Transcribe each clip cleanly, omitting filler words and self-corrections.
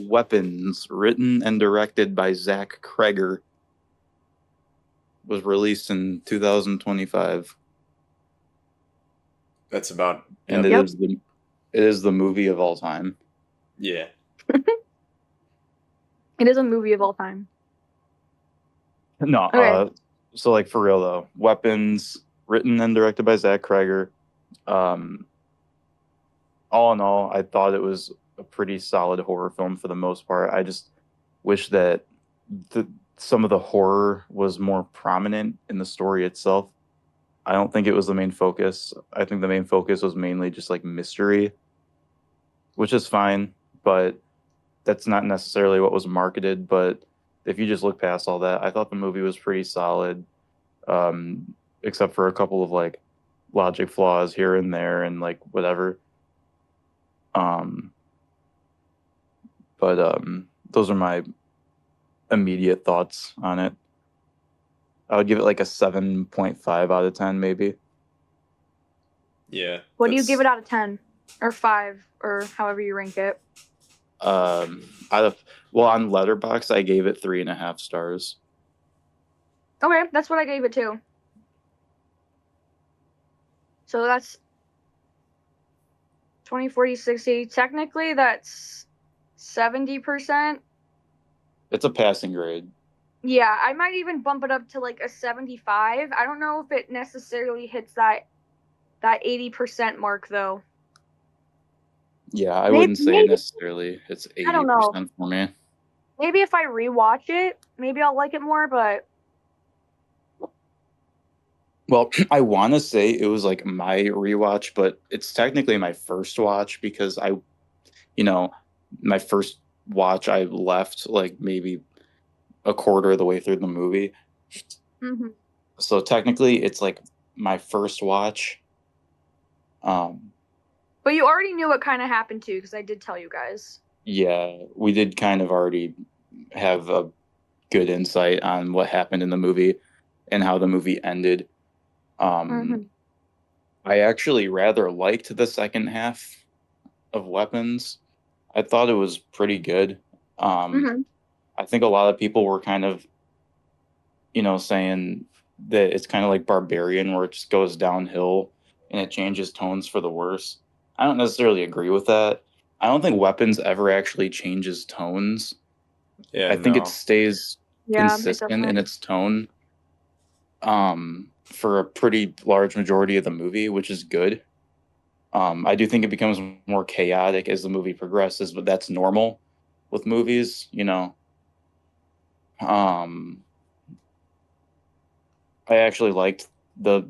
Weapons, written and directed by Zach Cregger, was released in 2025, That's about and yep. it is the movie of all time. Yeah. It is a movie of all time. No, Okay. So like for real though, Weapons, written and directed by Zach Cregger. All in all, I thought it was a pretty solid horror film for the most part. I just wish that some of the horror was more prominent in the story itself. I don't think it was the main focus. I think the main focus was mainly just like mystery, which is fine, but that's not necessarily what was marketed. But if you just look past all that, I thought the movie was pretty solid, except for a couple of like logic flaws here and there and like whatever. But those are my immediate thoughts on it. I would give it like a 7.5 out of 10, maybe. Yeah. What do you give it out of 10 or 5 or however you rank it? On Letterboxd, I gave it 3.5 stars. Okay, that's what I gave it too. So that's 20, 40, 60. Technically, that's 70%. It's a passing grade. Yeah, I might even bump it up to like a 75. I don't know if it necessarily hits that 80% mark though. Yeah, I wouldn't say necessarily it's 80% I don't know. for me. Maybe if I rewatch it, maybe I'll like it more, but well, I want to say it was like my rewatch, but it's technically my first watch because my first watch I left like maybe a quarter of the way through the movie. Mm-hmm. So technically it's like my first watch. But you already knew what kind of happened too, because I did tell you guys. Yeah, we did kind of already have a good insight on what happened in the movie and how the movie ended. I actually rather liked the second half of Weapons. I thought it was pretty good. I think a lot of people were kind of, saying that it's kind of like Barbarian, where it just goes downhill and it changes tones for the worse. I don't necessarily agree with that. I don't think Weapons ever actually changes tones. Yeah, I think it stays consistent in its tone for a pretty large majority of the movie, which is good. I do think it becomes more chaotic as the movie progresses, but that's normal with movies, I actually liked the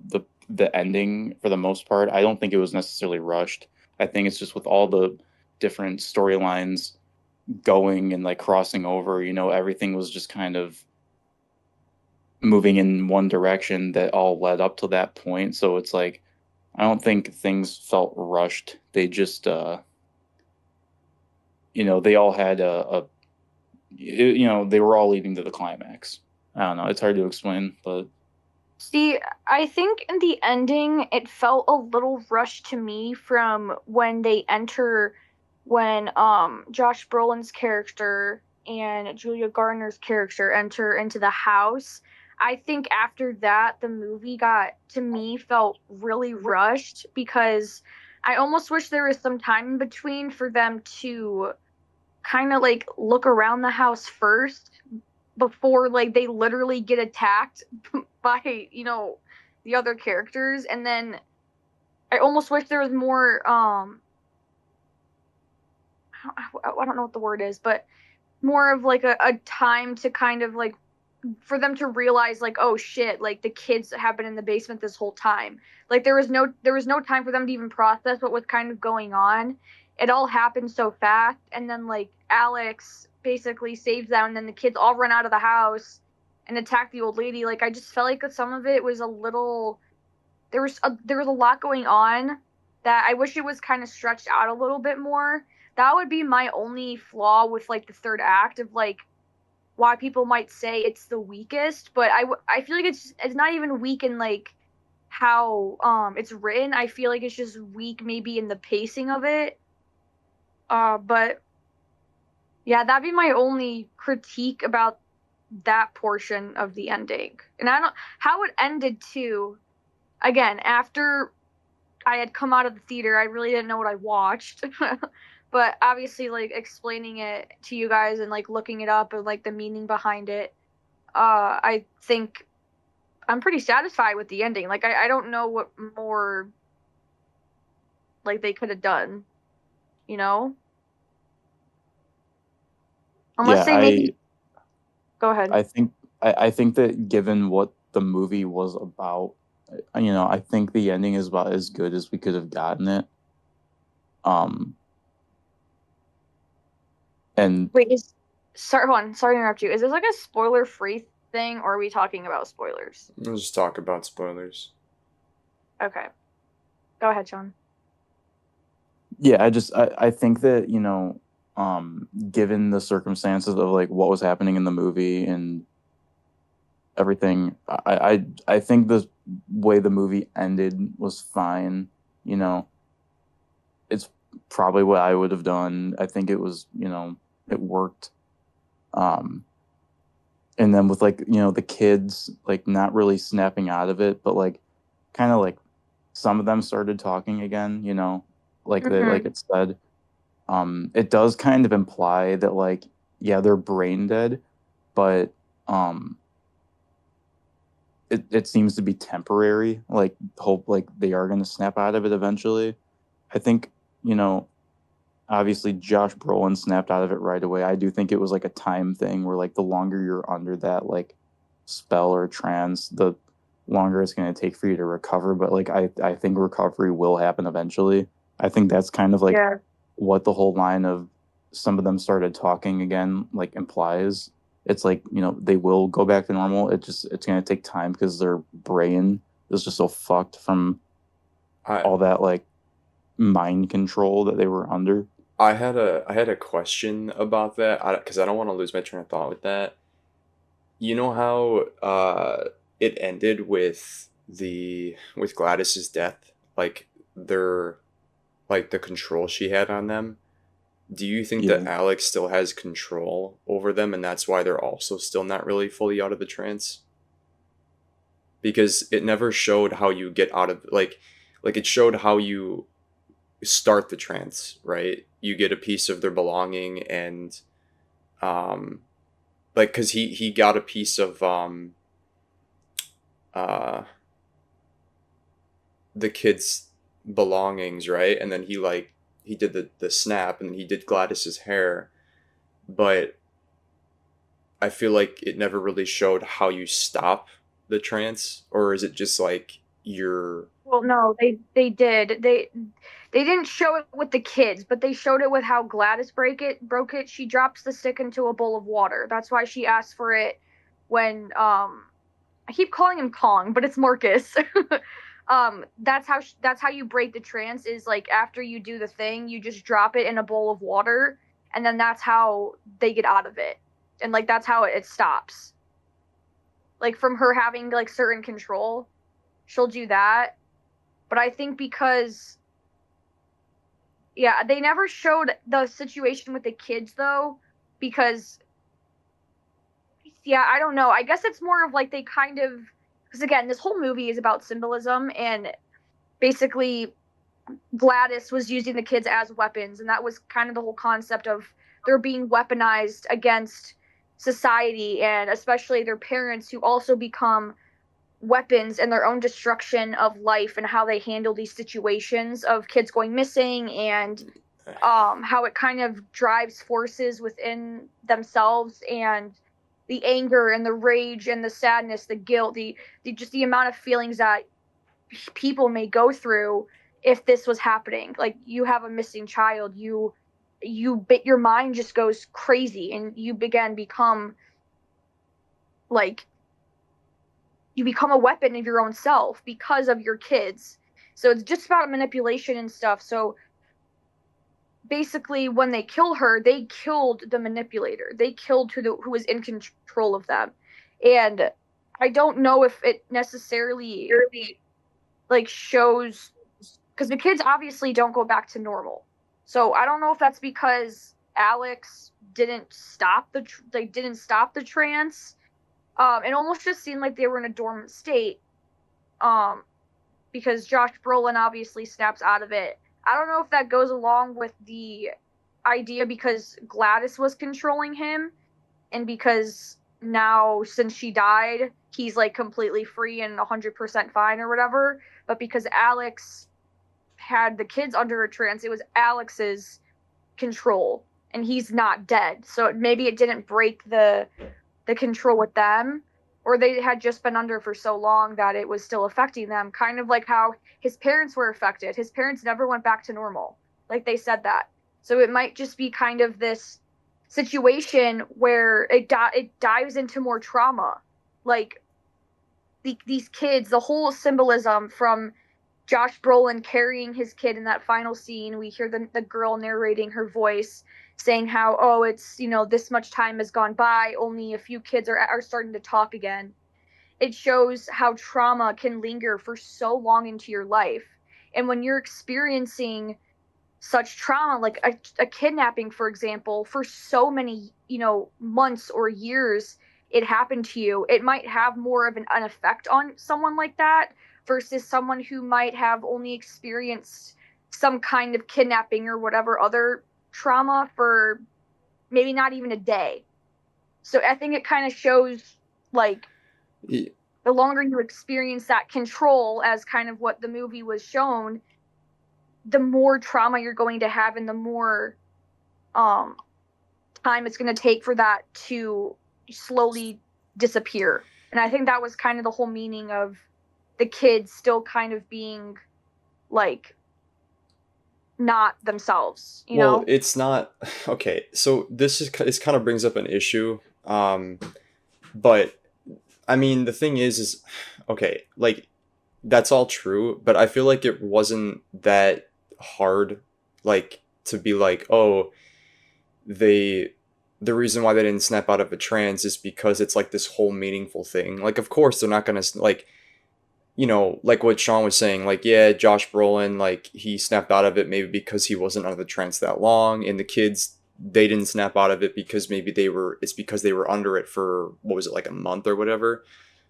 ending for the most part. I don't think it was necessarily rushed. I think it's just with all the different storylines going and like crossing over, everything was just kind of moving in one direction that all led up to that point. So it's like I don't think things felt rushed. They just they all had they were all leading to the climax. I don't know, it's hard to explain, but see, I think in the ending it felt a little rushed to me from when Josh Brolin's character and Julia Garner's character enter into the house. I think after that the movie felt really rushed because I almost wish there was some time in between for them to kind of like look around the house first before like they literally get attacked by the other characters. And then I almost wish there was more I don't know what the word is, but more of like a time to kind of like for them to realize like, oh shit, like the kids have been in the basement this whole time. Like there was no time for them to even process what was kind of going on. It all happened so fast, and then like Alex basically saves them, and then the kids all run out of the house and attack the old lady. Like I just felt like some of it was a little there was a lot going on that I wish it was kind of stretched out a little bit more. That would be my only flaw with like the third act of like why people might say it's the weakest, but I feel like it's not even weak in like how it's written. I feel like it's just weak maybe in the pacing of it. But Yeah, that'd be my only critique about that portion of the ending. And I don't how it ended too. Again, after I had come out of the theater, I really didn't know what I watched. But obviously like explaining it to you guys and like looking it up and like the meaning behind it, I think I'm pretty satisfied with the ending. Like I don't know what more like they could have done, you know? Unless Yeah, they maybe go ahead. I think I think that given what the movie was about, I think the ending is about as good as we could have gotten it. Um, and Wait, is sorry, hold on, sorry to interrupt you. Is this like a spoiler free thing or are we talking about spoilers? Let's just talk about spoilers. Okay. Go ahead, Sean. yeah, I think that, given the circumstances of like what was happening in the movie and everything, I think the way the movie ended was fine. You know, it's probably what I would have done. I think it was, it worked. Um, and then with like, the kids like not really snapping out of it, but like kind of like some of them started talking again, like Mm-hmm. it said. It does kind of imply that like, yeah, they're brain dead, but um it seems to be temporary. Like hope like they are gonna snap out of it eventually. I think, you know, obviously Josh Brolin snapped out of it right away. I do think it was like a time thing where like the longer you're under that like spell or trance, the longer it's gonna take for you to recover. But like I think recovery will happen eventually. I think that's kind of like Yeah. what the whole line of some of them started talking again like implies. It's like, they will go back to normal. It's gonna take time because their brain is just so fucked from I all that like mind control that they were under. I had a question about that because I don't want to lose my train of thought with that. You know how it ended with Gladys's death, like their like the control she had on them. Do you think that Yeah. Alex still has control over them, and that's why they're also still not really fully out of the trance? Because it never showed how you get out of like it showed how you start the trance, right? You get a piece of their belonging and um like cuz he got a piece of uh the kid's belongings, right? And then he did the snap and he did Gladys's hair, but I feel like it never really showed how you stop the trance, or is it just like you're Well, no, they did. They didn't show it with the kids, but they showed it with how Gladys broke it. She drops the stick into a bowl of water. That's why she asked for it when I keep calling him Kong, but it's Marcus. That's how you break the trance is like after you do the thing, you just drop it in a bowl of water and then that's how they get out of it. And like that's how it stops. Like from her having like certain control, she'll do that. But I think because yeah, they never showed the situation with the kids though because yeah, I don't know. I guess it's more of like they kind of because again, this whole movie is about symbolism and basically Gladys was using the kids as weapons, and that was kind of the whole concept of they're being weaponized against society and especially their parents who also become weapons in their own destruction of life and how they handle these situations of kids going missing and how it kind of drives forces within themselves and the anger and the rage and the sadness, the guilt, the just the amount of feelings that people may go through if this was happening. Like you have a missing child, your mind just goes crazy and you begin become like you become a weapon of your own self because of your kids. So it's just about manipulation and stuff. So basically when they kill her, they killed the manipulator. They killed who was in control of them. And I don't know if it necessarily like shows because the kids obviously don't go back to normal. So I don't know if that's because Alex they didn't stop the trance. It almost just seemed like they were in a dormant state. Um, because Josh Brolin obviously snaps out of it. I don't know if that goes along with the idea because Gladys was controlling him, and because now since she died, he's like completely free and 100% fine or whatever. But because Alex had the kids under a trance, it was Alex's control, and he's not dead. So maybe it didn't break the control with them, or they had just been under for so long that it was still affecting them, kind of like how his parents were affected. His parents never went back to normal, like they said that. So it might just be kind of this situation where it dives into more trauma, like these kids, the whole symbolism from Josh Brolin carrying his kid in that final scene. We hear the girl narrating her voice saying how, oh, it's, this much time has gone by, only a few kids are starting to talk again. It shows how trauma can linger for so long into your life. And when you're experiencing such trauma, like a kidnapping, for example, for so many, months or years, it happened to you, it might have more of an effect on someone like that versus someone who might have only experienced some kind of kidnapping or whatever other trauma for maybe not even a day. So I think it kind of shows, like, Yeah. the longer you experience that control, as kind of what the movie was shown, the more trauma you're going to have and the more time it's going to take for that to slowly disappear. And I think that was kind of the whole meaning of the kids still kind of being like not themselves, Well, it's not okay. So this kind of brings up an issue. But I mean, the thing is okay, like that's all true, but I feel like it wasn't that hard, like to be like, oh, they the reason why they didn't snap out of a trance is because it's like this whole meaningful thing. Like, of course, they're not gonna like, like what Sean was saying, like, yeah, Josh Brolin, like, he snapped out of it maybe because he wasn't out of the trance that long, and the kids, they didn't snap out of it because maybe it's because they were under it for, what was it, like a month or whatever.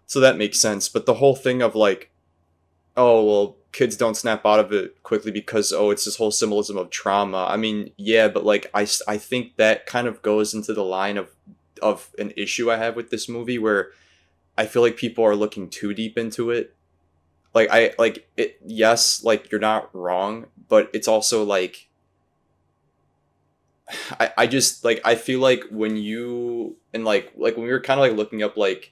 So that makes sense. But the whole thing of like, oh, well, kids don't snap out of it quickly because, oh, it's this whole symbolism of trauma. I mean, yeah, but like, I think that kind of goes into the line of an issue I have with this movie where I feel like people are looking too deep into it. Like, I like it, yes, like you're not wrong, but it's also like I just like I feel like when you and like when we were kind of like looking up like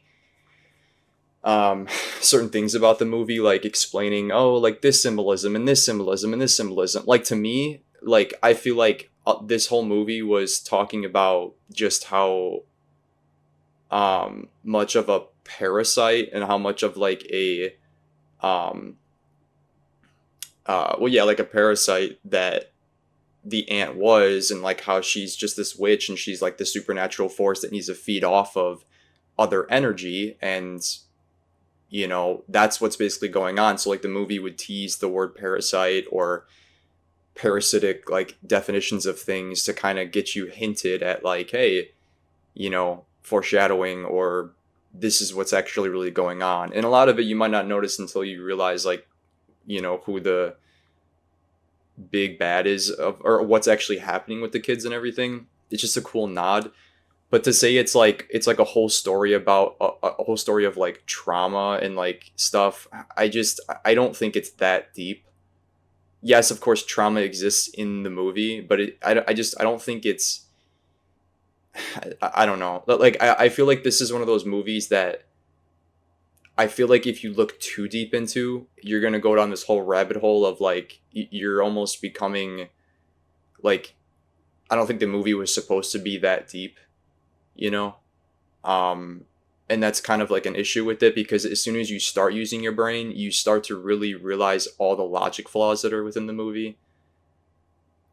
um certain things about the movie, like explaining, oh, like this symbolism and this symbolism and this symbolism, like to me, like I feel like this whole movie was talking about just how much of a parasite and how much of like a um well, yeah, like a parasite that the aunt was, and like how she's just this witch and she's like the supernatural force that needs to feed off of other energy. And that's what's basically going on. So like the movie would tease the word parasite or parasitic like definitions of things to kind of get you hinted at like, hey, foreshadowing, or this is what's actually really going on. And a lot of it you might not notice until you realize like, who the big bad is or what's actually happening with the kids and everything. It's just a cool nod. But to say it's like a whole story about a whole story of like trauma and like stuff, I don't think it's that deep. Yes, of course trauma exists in the movie, but I don't think it's I don't know. Like I feel like this is one of those movies that I feel like if you look too deep into, you're gonna go down this whole rabbit hole of like you're almost becoming like, I don't think the movie was supposed to be that deep, you know? Um and that's kind of like an issue with it, because as soon as you start using your brain, you start to really realize all the logic flaws that are within the movie.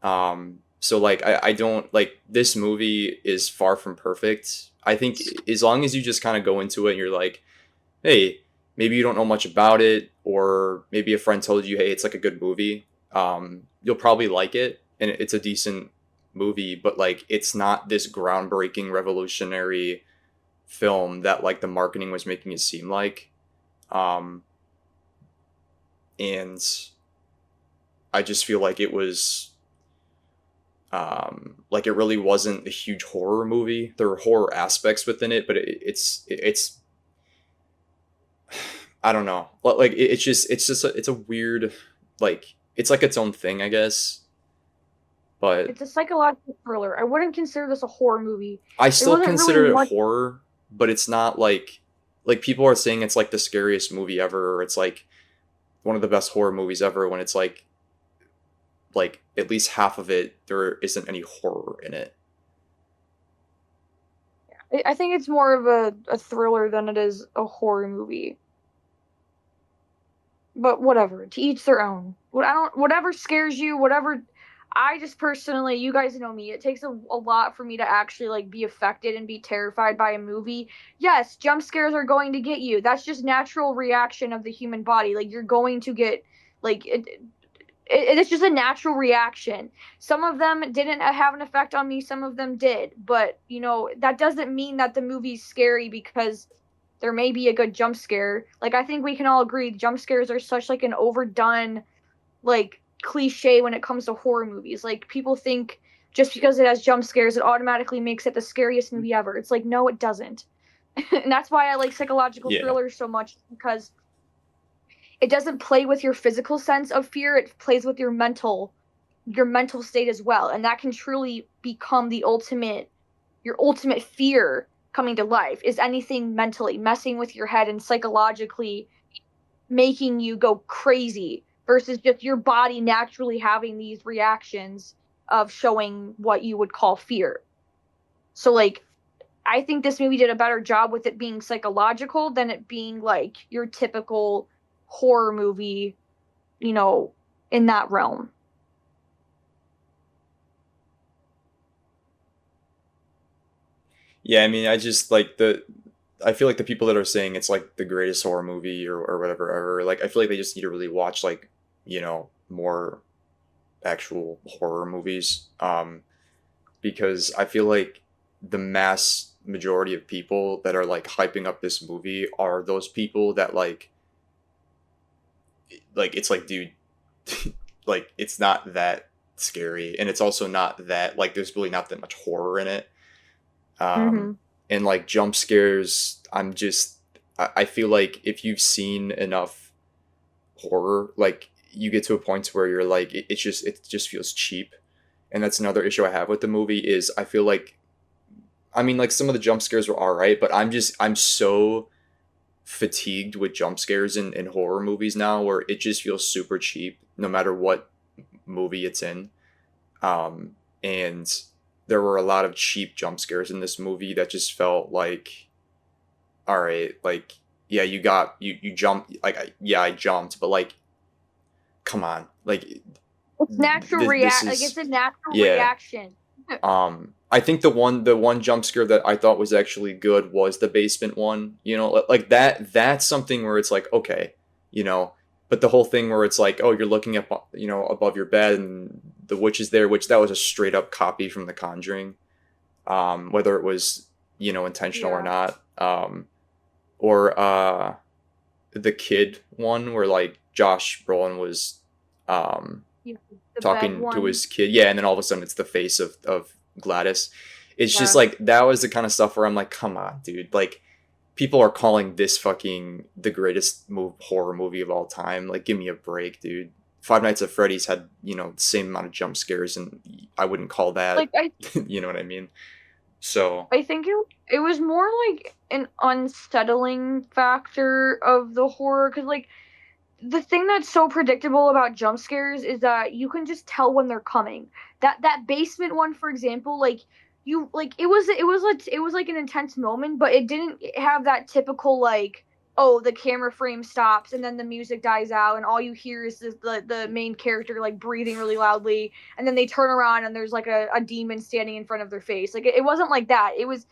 So like I don't like, this movie is far from perfect. I think as long as you just kind of go into it and you're like, hey, maybe you don't know much about it, or maybe a friend told you, hey, it's like a good movie, you'll probably like it, and it's a decent movie, but like it's not this groundbreaking, revolutionary film that like the marketing was making it seem like. Um, and I just feel like it was like it really wasn't a huge horror movie. There were horror aspects within it, but it's I don't know. Like it's a weird, like it's like its own thing, I guess. But It's a psychological thriller. I wouldn't consider this a horror movie. I There still wasn't really consider it much. horror, but it's not like people are saying it's like the scariest movie ever, or it's like one of the best horror movies ever when it's like at least half of it there isn't any horror in it. I think it's more of a thriller than it is a horror movie. But whatever, to each their own. What I don't, whatever scares you, whatever. I just personally, you guys know me. It takes a lot for me to actually like be affected and be terrified by a movie. Yes, jump scares are going to get you. That's just natural reaction of the human body. Like you're going to get like it's just a natural reaction. Some of them didn't have an effect on me, some of them did. But, you know, that doesn't mean that the movie's scary because there may be a good jump scare. Like I think we can all agree jump scares are such like an overdone like cliche when it comes to horror movies. Like people think just because it has jump scares it automatically makes it the scariest movie ever. It's like no it doesn't. And that's why I like psychological Yeah. thrillers so much because it doesn't play with your physical sense of fear, it plays with your mental state as well, and that can truly become the ultimate your ultimate fear coming to life is anything mentally messing with your head and psychologically making you go crazy versus just your body naturally having these reactions of showing what you would call fear. So like I think this movie did a better job with it being psychological than it being like your typical horror movie, you know, in that realm. Yeah, I mean, I feel like the people that are saying it's like the greatest horror movie or whatever ever, like I feel like they just need to really watch like, more actual horror movies. Because I feel like the mass majority of people that are like hyping up this movie are those people that like it's like dude, like it's not that scary and it's also not that like there's really not that much horror in it. um Mm-hmm. and like jump scares, I feel like if you've seen enough horror, like you get to a point where you're like it just feels cheap. And that's another issue I have with the movie is I feel like, I mean, like some of the jump scares were all right, but I'm so fatigued with jump scares in horror movies now where it just feels super cheap no matter what movie it's in. And there were a lot of cheap jump scares in this movie that just felt like, all right, like yeah, you jumped, like yeah, I jumped, but like come on, like It's natural this react like it's is a natural yeah. reaction. I think the one jump scare that I thought was actually good was the basement one. Like that's something where it's like okay, you know, but the whole thing where it's like oh you're looking up above your bed and the witch is there, which that was a straight up copy from The Conjuring, whether it was intentional or Yeah. not, or the kid one where like Josh Brolin was Yeah. The bed talking to one. his kid. Yeah, and then all of a sudden it's the face of Gladys. It's just Yeah. like that was the kind of stuff where I'm like, come on, dude. Like people are calling this fucking the greatest horror movie of all time. Like, give me a break, dude. Five Nights at Freddy's had the same amount of jump scares, and I wouldn't call that. Like I You know what I mean? So I think it was more like an unsettling factor of the horror because like the thing that's so predictable about jump scares is that you can just tell when they're coming. That basement one, for example, like you like it was like an intense moment, but it didn't have that typical like oh the camera frame stops and then the music dies out and all you hear is the main character like breathing really loudly and then they turn around and there's like a demon standing in front of their face. Like it wasn't like that. It was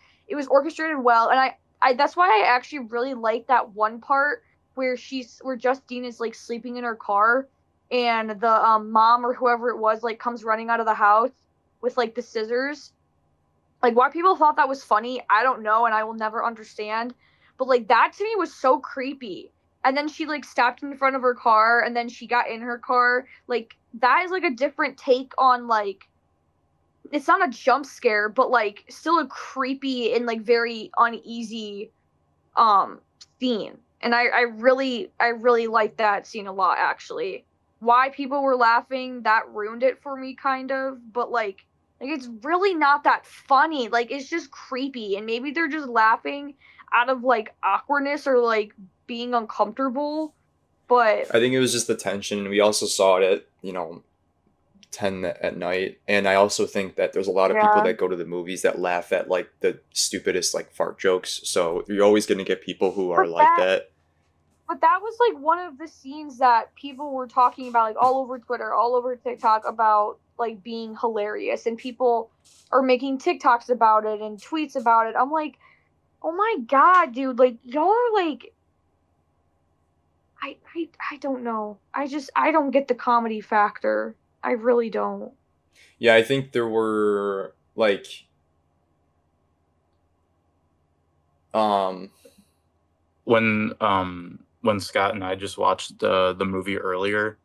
orchestrated well, and I that's why I actually really like that one part where Justine is like sleeping in her car and the mom or whoever it was like comes running out of the house. with like the scissors. Like why people thought that was funny, I don't know, and I will never understand. But like that to me was so creepy. And then she like stopped in front of her car, and then she got in her car. Like that is like a different take on like it's not a jump scare, but like still a creepy and like very uneasy um scene. And I really like that scene a lot actually. Why people were laughing, that ruined it for me kind of, but like it's really not that funny. Like it's just creepy, and maybe they're just laughing out of like awkwardness or like being uncomfortable. But I think it was just the tension. We also saw it at 10 at night, and I also think that there's a lot of people yeah, that go to the movies that laugh at like the stupidest like fart jokes. So you're always going to get people who are but like that that. but that was like one of the scenes that people were talking about like all over Twitter, all over TikTok about like being hilarious, and people are making TikToks about it and tweets about it. I'm like, "Oh my god, dude, like y'all are like I don't know. I don't get the comedy factor. I really don't." Yeah, I think there were like um When Scott and I just watched the movie earlier,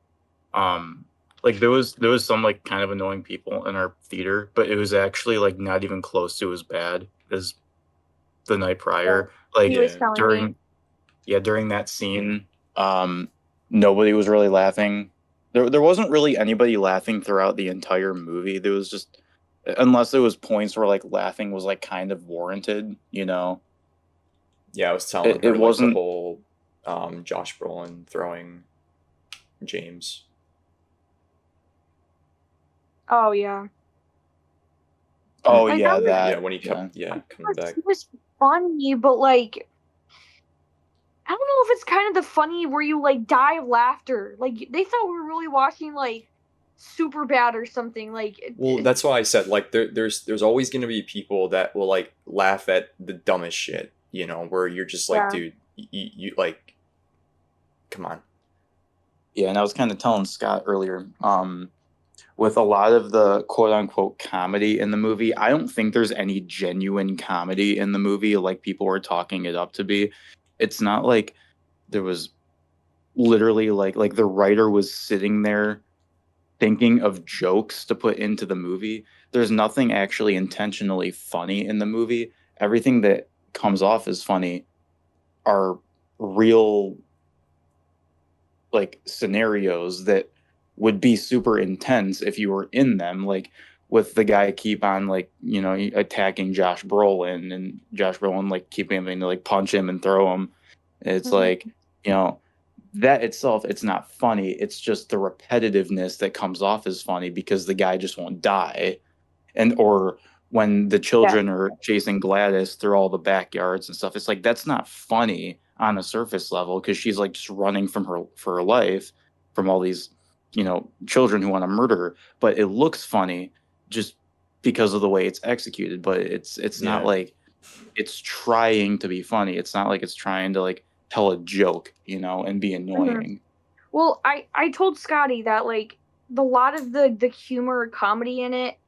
like there was some like kind of annoying people in our theater, but it was actually like not even close to as bad as the night Yeah. prior. He Like was yeah. telling me. during yeah, during that scene, um nobody was really laughing. There wasn't really anybody laughing throughout the entire movie. There was just unless there was points where like laughing was like kind of warranted, you know. Yeah, I was telling It her like the wasn't. whole Josh Brolin throwing James. Oh yeah. Oh Like that yeah, was Yeah, that. when he Yeah. kept coming back. it was funny, but like I don't know if it's kind of the funny where you like die of laughter. Like they thought we were really watching like super bad or something. Like Well, that's why I said like there's always going to be people that will like laugh at the dumbest shit, where you're just like, yeah. dude, you like, come on. Yeah, and I was kind of telling Scott earlier, with a lot of the quote unquote comedy in the movie, I don't think there's any genuine comedy in the movie like people were talking it up to be. It's not like there was literally like the writer was sitting there thinking of jokes to put into the movie. There's nothing actually intentionally funny in the movie. Everything that comes off as funny are real like scenarios that would be super intense if you were in them, like with the guy keep on like attacking Josh Brolin and Josh Brolin like keeping having to like punch him and throw him. It's Mhm. like you know that itself, it's not funny. It's just the repetitiveness that comes off as funny because the guy just won't die. And or when the Yeah. children are chasing Gladys through all the backyards and stuff, it's like that's not funny on a surface level because she's like just running from her for her life from all these children who want to murder her. But it looks funny just because of the way it's executed. But it's not Yeah. like it's trying to be funny. It's not like it's trying to like tell a joke, and be Mhm. annoying. Well, I told Scotty that like the lot of the humor comedy in it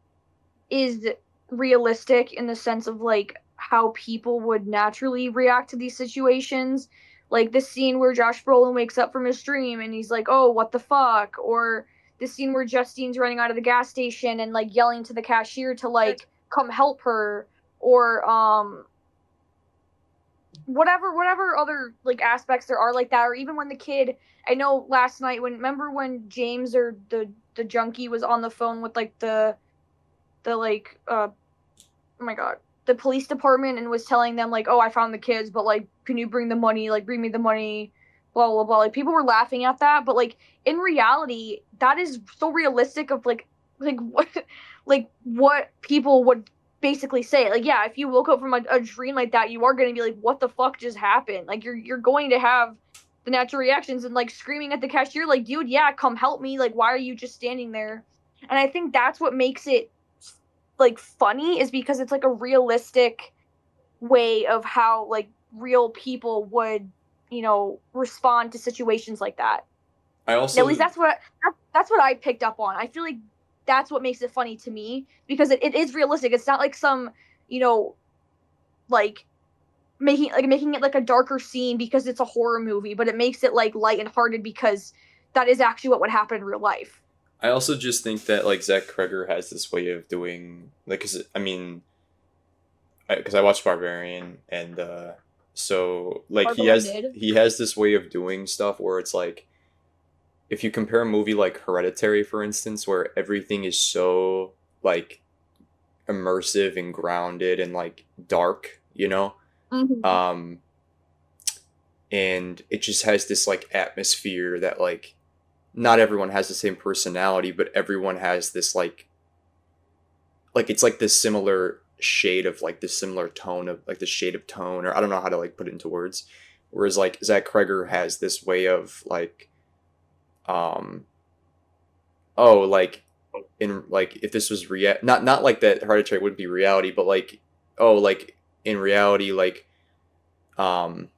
is realistic in the sense of like how people would naturally react to these situations. Like the scene where Josh Brolin wakes up from his dream and he's like, "Oh, what the fuck?" Or the scene where Justine's running out of the gas station and like yelling to the cashier to like come help her, or whatever other like aspects there are like that, or even when the kid, I know last night when remember when James or the junkie was on the phone with like the like oh my god, the police department, and was telling them like, "Oh, I found the kids, but like, can you bring the money? Like, bring me the money." Blah blah blah. Like people were laughing at that, but like in reality, that is so realistic of like what like what people would basically say. Like, yeah, if you woke up from a dream like that, you are going to be like, "What the fuck just happened?" Like you're going to have the natural reactions and like screaming at the cashier, like, "Dude, yeah, come help me! Like, why are you just standing there?" And I think that's what makes it like funny, is because it's like a realistic way of how like real people would respond to situations like that. I At least also that's what I picked up on. I feel like that's what makes it funny to me, because it is realistic. It's not like some, you know, like making it like a darker scene because it's a horror movie, but it makes it like light and hearted because that is actually what would happen in real life. I also just think that like Zach Cregger has this way of doing like, cause I mean, because I watched Barbarian, and so like Hard-blooded. he has this way of doing stuff where it's like, if you compare a movie like Hereditary, for instance, where everything is so like immersive and grounded and like dark, you know, Mm-hmm. um, and it just has this like atmosphere that like not everyone has the same personality, but everyone has this like it's like this similar shade of like this similar tone of like the shade of tone, or I don't know how to like put it into words. Whereas like Zach Cregger has this way of like, um, oh, like in like if this was not like that Hereditary wouldn't be reality, but like, oh, like in reality, um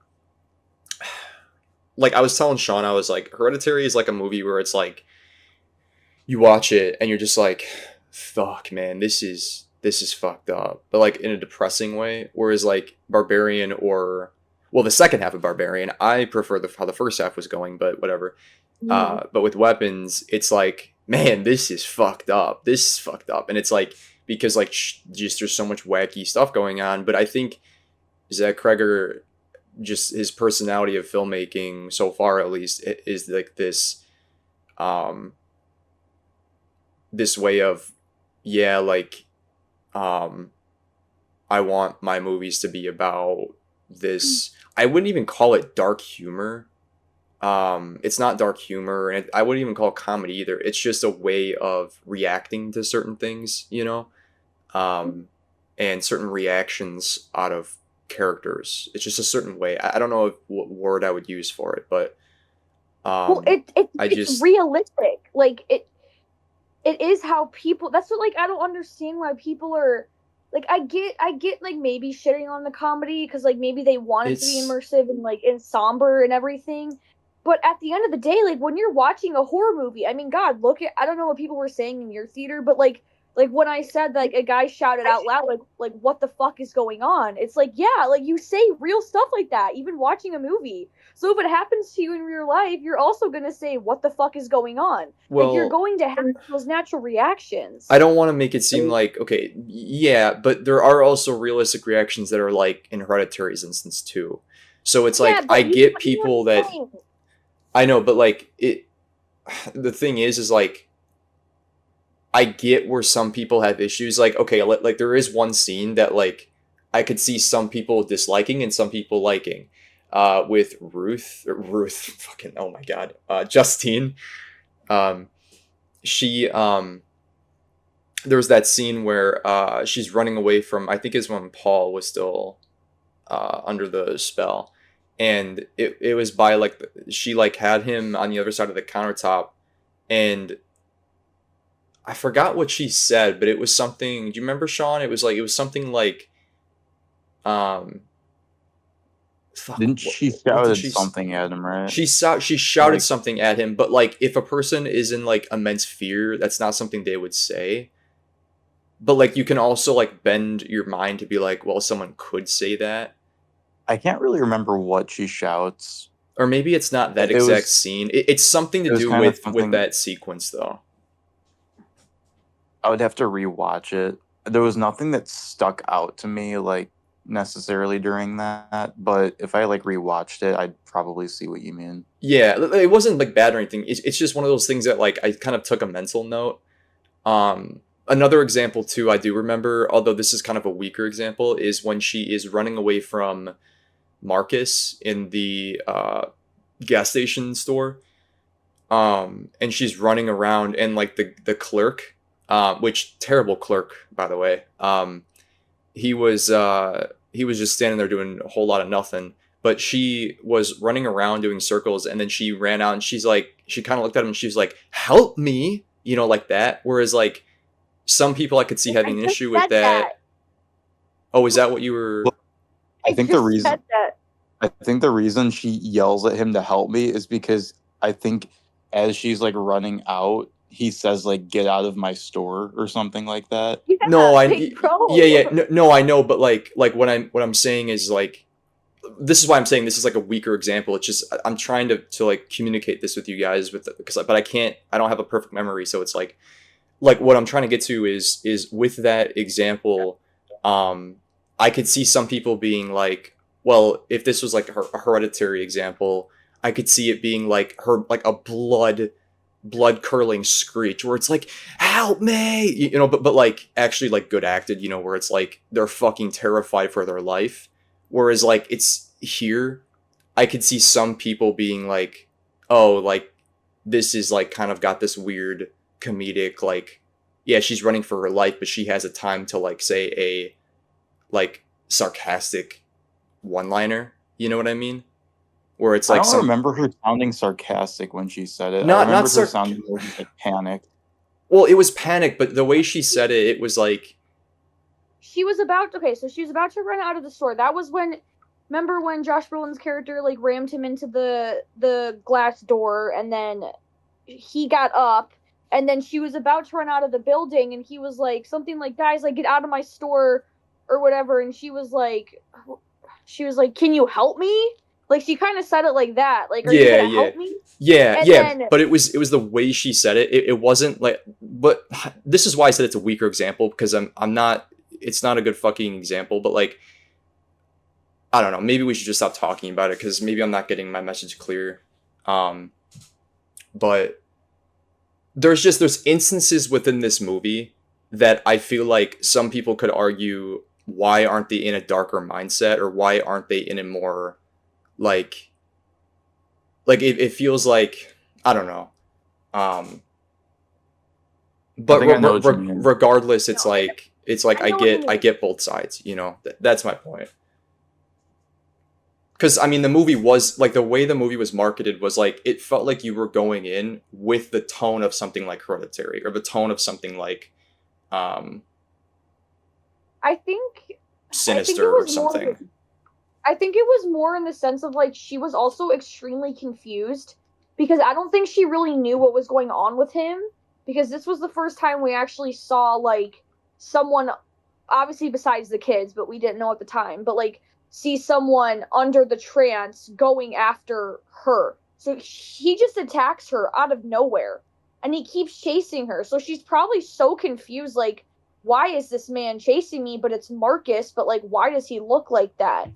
like I was telling Sean, I was like, Hereditary is like a movie where it's like you watch it and you're just like, fuck, man, this is fucked up, but like in a depressing way. Whereas like Barbarian, or well, the second half of Barbarian, I prefer how the first half was going, but whatever. Mm-hmm. But with Weapons, it's like, man, this is fucked up. This is fucked up, and it's like because like just there's so much wacky stuff going on. But I think Zach Cregger, just his personality of filmmaking so far, at least, is like um, this way of, yeah, like, um, I want my movies to be about this. I wouldn't even call it dark humor. It's not dark humor, and I wouldn't even call it comedy either. It's just a way of reacting to certain things, you know, and certain reactions out of characters. It's just a certain way. I don't know what word I would use for it, but Well, I it's just realistic. Like it is how people. That's what, like, I don't understand why people are like, I get like maybe shitting on the comedy because like maybe they want it to be it's immersive and like and somber and everything. But at the end of the day, like when you're watching a horror movie, I mean, God, look at, I don't know what people were saying in your theater, but like when I said like a guy shouted out loud like what the fuck is going on? It's like, yeah, like you say real stuff like that even watching a movie. So if it happens to you in real life, you're also going to say what the fuck is going on? Like you're well, going to have those natural reactions. I don't want to make it seem like, okay, yeah, but there are also realistic reactions that are like in Hereditary's instance too. So it's Yeah, like I but get you know people what that I'm saying. I know, but like it, the thing is like I get where some people have issues. Like, okay, like there is one scene that like I could see some people disliking and some people liking. With Ruth, fucking, oh my god, Justine. Um, she there was that scene where she's running away from, I think it's when Paul was still under the spell, and it was by like she like had him on the other side of the countertop, and I forgot what she said, but it was something. Do you remember, Sean? It was something like, um, fuck. Didn't she What did shouted something at him, right? she shouted Like, something at him, but like if a person is in like immense fear, that's not something they would say. But like you can also like bend your mind to be like, well, someone could say that, I can't really remember what she shouts. or maybe it's not that It exact was scene. It's something to it was do kind of with something. that sequence though. I would have to rewatch it. There was nothing that stuck out to me like necessarily during that, but if I like rewatched it, I'd probably see what you mean. Yeah, it wasn't like bad or anything. It's just one of those things that like I kind of took a mental note. Another example too, I do remember, although this is kind of a weaker example, is when she is running away from Marcus in the gas station store. And she's running around, and like the clerk, which terrible clerk by the way. He was just standing there doing a whole lot of nothing. But she was running around doing circles, and then she ran out, and she's like, she kind of looked at him, and she was like, "Help me," you know, like that. Whereas like some people I could see I having an just issue with said that. that. Oh, is that what you were? Well, I I think the just reason said that. I think the reason she yells at him to help me is because I think as she's like running out, he says like "get out of my store" or something like that. Yeah, No, like yeah, bro. yeah, no, I know, but like what I'm saying is like this is why I'm saying this is like a weaker example. It's just I'm trying to like communicate this with you guys with because but I don't have a perfect memory, so it's like what I'm trying to get to is with that example, um, I could see some people being like, well, if this was like a hereditary example, I could see it being like her like a blood curdling screech where it's like help me, but like actually like good acted, where it's like they're fucking terrified for their life, whereas like it's here I could see some people being like, oh, like this is like kind of got this weird comedic like, yeah, she's running for her life, but she has a time to like say a like sarcastic one liner. You know what I mean? Where it's I like don't some remember her sounding sarcastic when she said it. I not remembered her sarc. sounding more like panicked. Well, it was panic, but the way she said it, it was like, She was about okay, so she was about to run out of the store. That was when remember when Josh Brolin's character like rammed him into the glass door and then he got up and then she was about to run out of the building and he was like something like guys like get out of my store or whatever and she was like can you help me? Like she kind of said it like that. Like are you yeah, going to yeah. help me? Yeah, And yeah, then but it was the way she said it. It wasn't like, but this is why I said it's a weaker example because I'm not. It's not a good fucking example, but like I don't know. Maybe we should just stop talking about it because maybe I'm not getting my message clear. Um, but there's instances within this movie that I feel like some people could argue why aren't they in a darker mindset or why aren't they in a more like it feels like I don't know. Um, I but think I know what you mean. regardless, no, it's like I know what you I mean. get both sides. That's my point. Because I mean, the movie was like the way the movie was marketed was like it felt like you were going in with the tone of something like Hereditary or the tone of something like um, I think I think it Sinister or was more something. I think it was more in the sense of like she was also extremely confused because I don't think she really knew what was going on with him because this was the first time we actually saw like someone obviously besides the kids, but we didn't know at the time, but like see someone under the trance going after her. So he just attacks her out of nowhere and he keeps chasing her. So she's probably so confused like why is this man chasing me but it's Marcus, but like why does he look like that?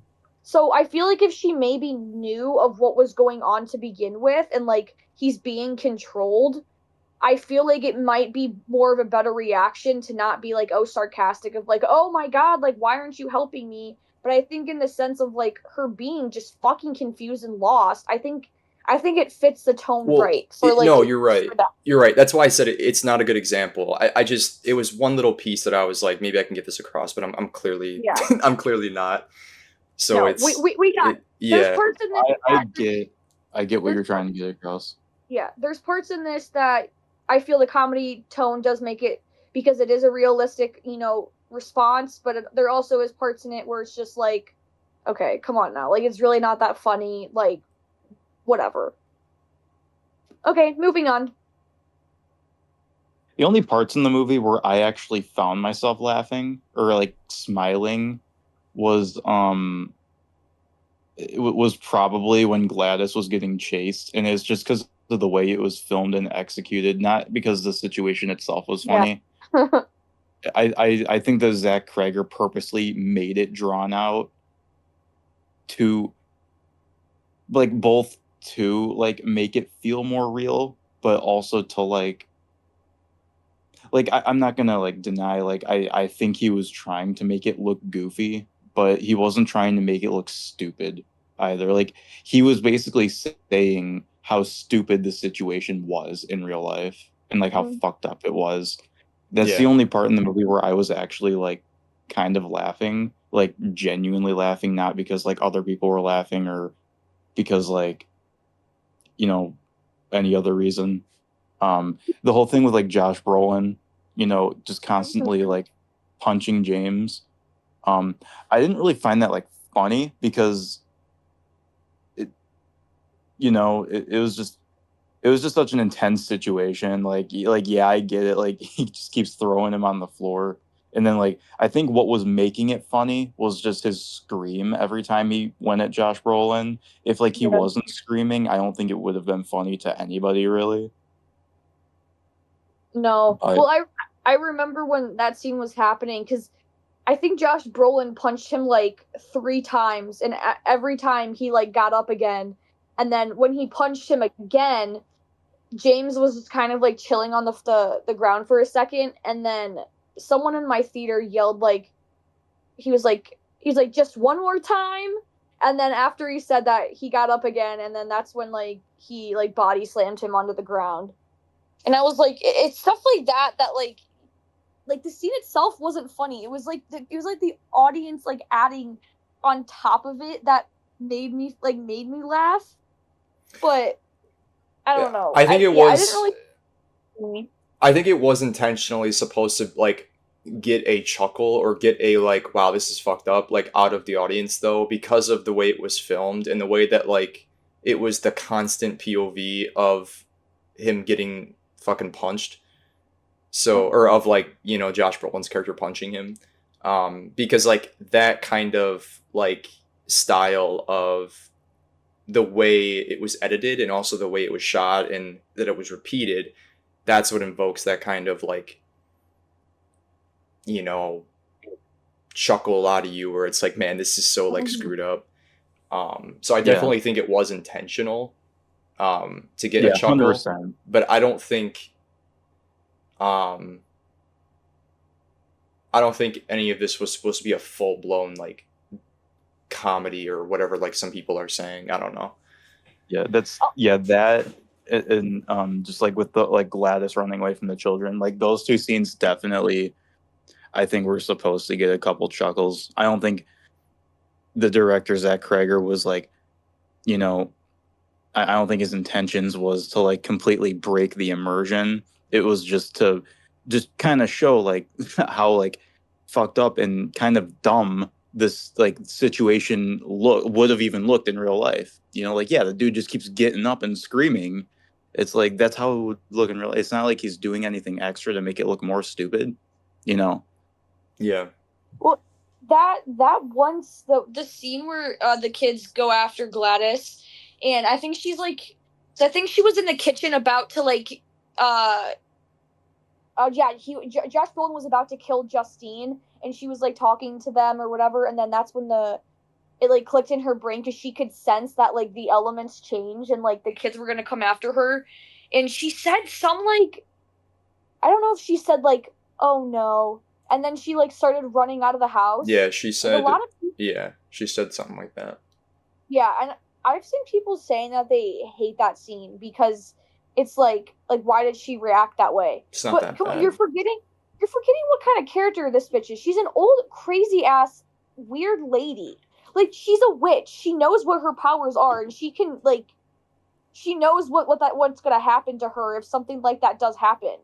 So I feel like if she maybe knew of what was going on to begin with and like he's being controlled, I feel like it might be more of a better reaction to not be like, oh, sarcastic of like, oh my God, like, why aren't you helping me? But I think in the sense of like her being just fucking confused and lost, I think it fits the tone Well, right for like no, at you're least right. for that. You're right. That's why I said it's not a good example. I just it was one little piece that I was like maybe I can get this across, but I'm clearly Yeah. I'm clearly not. So No, we got there's yeah. parts in this I, I that get I get what there's you're trying to get across. yeah, there's parts in this that I feel the comedy tone does make it because it is a realistic, response, but there also is parts in it where it's just like, okay, come on now. Like it's really not that funny, like whatever. Okay, moving on. The only parts in the movie where I actually found myself laughing or like smiling was was probably when Gladys was getting chased, and it's just because of the way it was filmed and executed, not because the situation itself was Yeah. funny. I think that Zach Cregger purposely made it drawn out to like both to like make it feel more real, but also to I'm not gonna like deny I think he was trying to make it look goofy, but he wasn't trying to make it look stupid either. Like he was basically saying how stupid the situation was in real life and like how Mhm. fucked up it was. That's the Yeah. only part in the movie where I was actually like kind of laughing, like genuinely laughing, not because like other people were laughing or because like, you know, any other reason. The whole thing with like Josh Brolin, just constantly like punching James. Um, I didn't really find that like funny because it, it was just it was just such an intense situation. Like yeah, I get it. Like he just keeps throwing him on the floor, and then like I think what was making it funny was just his scream every time he went at Josh Brolin. If like he Yeah. wasn't screaming, I don't think it would have been funny to anybody really. No. But Well, I remember when that scene was happening because I think Josh Brolin punched him like 3 times, and every time he like got up again. And then when he punched him again, James was just kind of like chilling on the ground for a second, and then someone in my theater yelled like he was like just one more time, and then after he said that he got up again, and then that's when like he like body slammed him onto the ground, and I was like it's stuff like that that like the scene itself wasn't funny. It was like the audience like adding on top of it that made me laugh, but I Yeah, don't know. I think it I didn't was. really. I think it was intentionally supposed to like get a chuckle or get a like, wow, this is fucked up, like out of the audience though, because of the way it was filmed and the way that like it was the constant POV of him getting fucking punched. So, or of like, you know, Josh Brolin's character punching him. Because like that kind of like style of the way it was edited and also the way it was shot and that it was repeated, that's what invokes that kind of like, you know, chuckle out of you where it's like, man, this is so like screwed up. So I yeah, definitely think it was intentional to get a yeah, hundred chuckle, percent. but um I don't think any of this was supposed to be a full blown like comedy or whatever like some people are saying. I don't know. Yeah, that's yeah that and just like with the like Gladys running away from the children, like those two scenes definitely I think we're supposed to get a couple chuckles. I don't think the director Zach Cregger was like, you know, I don't think his intentions was to like completely break the immersion. It was just to just kind of show like how like fucked up and kind of dumb this like situation look would have even looked in real life. You know, like yeah, the dude just keeps getting up and screaming. It's like that's how it would look in real life. It's not like he's doing anything extra to make it look more stupid, you know. Yeah. Well, that once the scene where the kids go after Gladys, and I think she's like, I think she was in the kitchen about to like, uh, yeah, Josh Brolin was about to kill Justine, and she was like talking to them or whatever, and then that's when it like clicked in her brain because she could sense that like the elements change and like the kids were gonna come after her, and she said some like I don't know if she said like oh no, and then she like started running out of the house. Yeah, she Like a said lot of people, yeah, she said something like that. yeah, and I've seen people saying that they hate that scene because it's like why did she react that way? It's not But that come on, you're bad. forgetting what kind of character this bitch is. She's an old crazy ass weird lady. Like she's a witch. She knows what her powers are, and she can like she knows what's gonna happen to her if something like that does happen.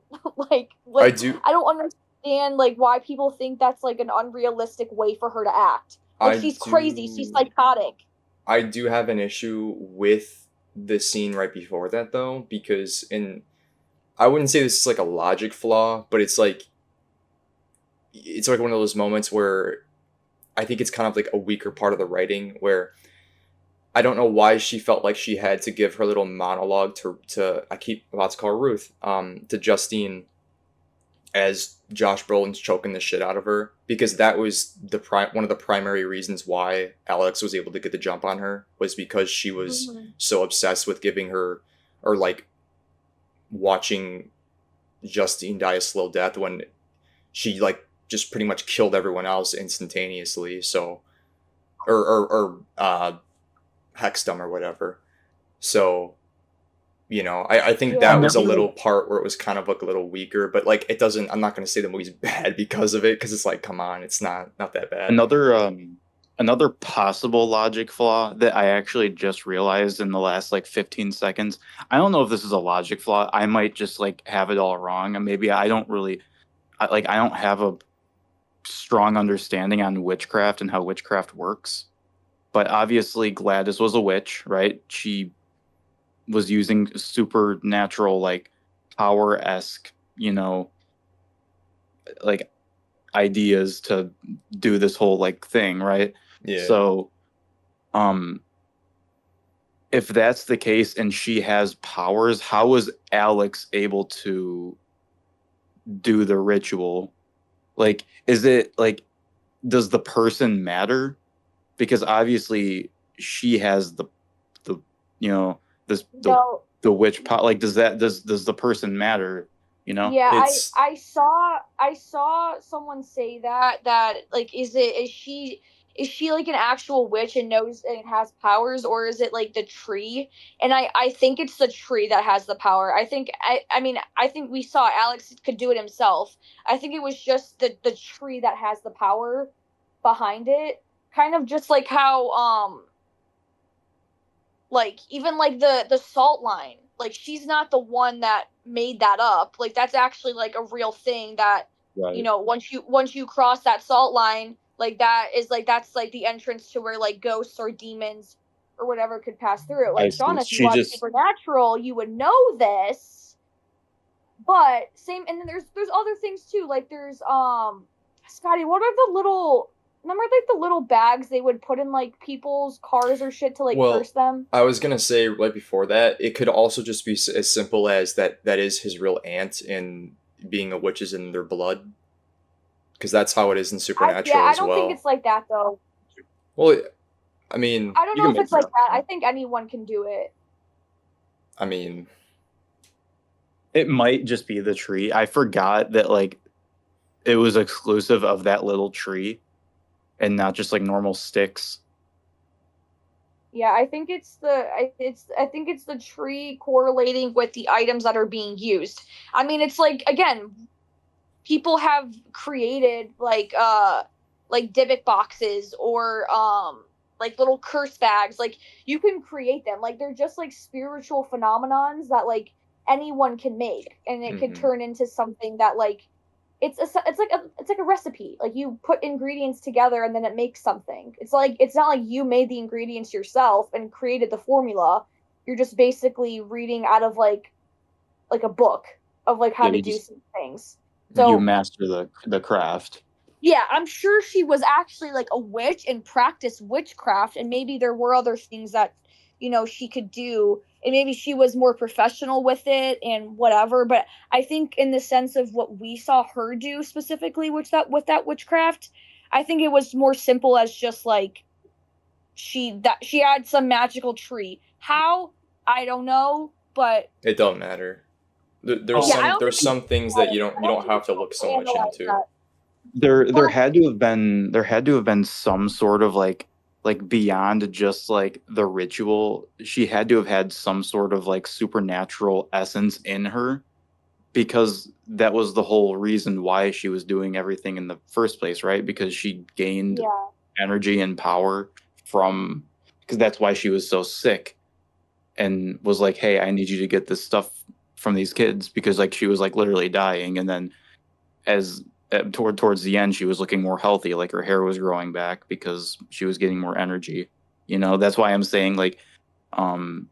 I like do I don't understand like why people think that's like an unrealistic way for her to act. Like I she's crazy, she's do psychotic. I do have an issue with the scene right before that though, because in I wouldn't say this is like a logic flaw, but it's like one of those moments where I think it's kind of like a weaker part of the writing where I don't know why she felt like she had to give her little monologue to I keep about to call her Ruth, to Justine as Josh Brolin's choking the shit out of her because that was one of the primary reasons why Alex was able to get the jump on her was because she was Mhm. so obsessed with giving her or like watching Justine die a slow death when she like just pretty much killed everyone else instantaneously. So or hexed them or whatever. So you know, I think I Yeah. that was a never little part where it was kind of like a little weaker, but like it doesn't. I'm not going to say the movie's bad because of it, because it's like, come on, it's not that bad. another possible logic flaw that I actually just realized in the last like 15 seconds. I don't know if this is a logic flaw. I might just like have it all wrong, and maybe I don't really I don't have a strong understanding on witchcraft and how witchcraft works. But obviously Gladys was a witch, right? She was using supernatural like power-esque, you know, like ideas to do this whole like thing, right? Yeah. So um if that's the case and she has powers, how was Alex able to do the ritual? Like, is it like, does the person matter? Because obviously she has the you know this No. the witch pot. Like, does the person matter? You know? Yeah, It's I saw someone say that like is she like an actual witch and knows and has powers, or is it like the tree? And I think it's the tree that has the power. I mean I think we saw Alex could do it himself. I think it was just the tree that has the power behind it. Kind of just like how like even like the salt line, like she's not the one that made that up. Like that's actually like a real thing that Right. once you cross that salt line, like that is like that's like the entrance to where like ghosts or demons or whatever could pass through it. I Like see. Sean, if you She watch just Supernatural, you would know this. But same, and then there's other things too. Like there's Scotty, what are the little, remember like the little bags they would put in like people's cars or shit to like curse well, them? I was gonna say right before that, it could also just be as simple as that is his real aunt and being a witch is in their blood, because that's how it is in Supernatural I as don't think well. it's like that though. Well, I mean, I don't you know can if make it's that like up. that. I think anyone can do it. I mean, It might just be the tree. I forgot that like it was exclusive of that little tree and not just like normal sticks. Yeah, I think it's the tree correlating with the items that are being used. I mean, it's like again, people have created like Dybbuk boxes or like little curse bags. Like you can create them. Like they're just like spiritual phenomenons that like anyone can make, and it could mhm. turn into something that like it's like a recipe. Like you put ingredients together and then it makes something. It's like it's not like you made the ingredients yourself and created the formula. You're just basically reading out of like a book of like how Yeah, to you do just some things. you So master the craft. yeah, I'm sure she was actually like a witch and practiced witchcraft, and maybe there were other things that she could do, and maybe she was more professional with it and whatever. But I think in the sense of what we saw her do specifically, which that with that witchcraft, I think it was more simple as just like she had some magical tree. How, I don't know, but It don't matter. There's Oh, yeah, I some don't there's think some things that you I don't don't think have it's to look to so much analyze into. that. there But had to have been some sort of like beyond just like the ritual. She had to have had some sort of like supernatural essence in her because that was the whole reason why she was doing everything in the first place, right? Because she gained yeah, energy and power from, because that's why she was so sick and was like, "Hey, I need you to get this stuff from these kids," because like she was like literally dying. And then as towards the end, she was looking more healthy, like her hair was growing back because she was getting more energy. That's why I'm saying like, um,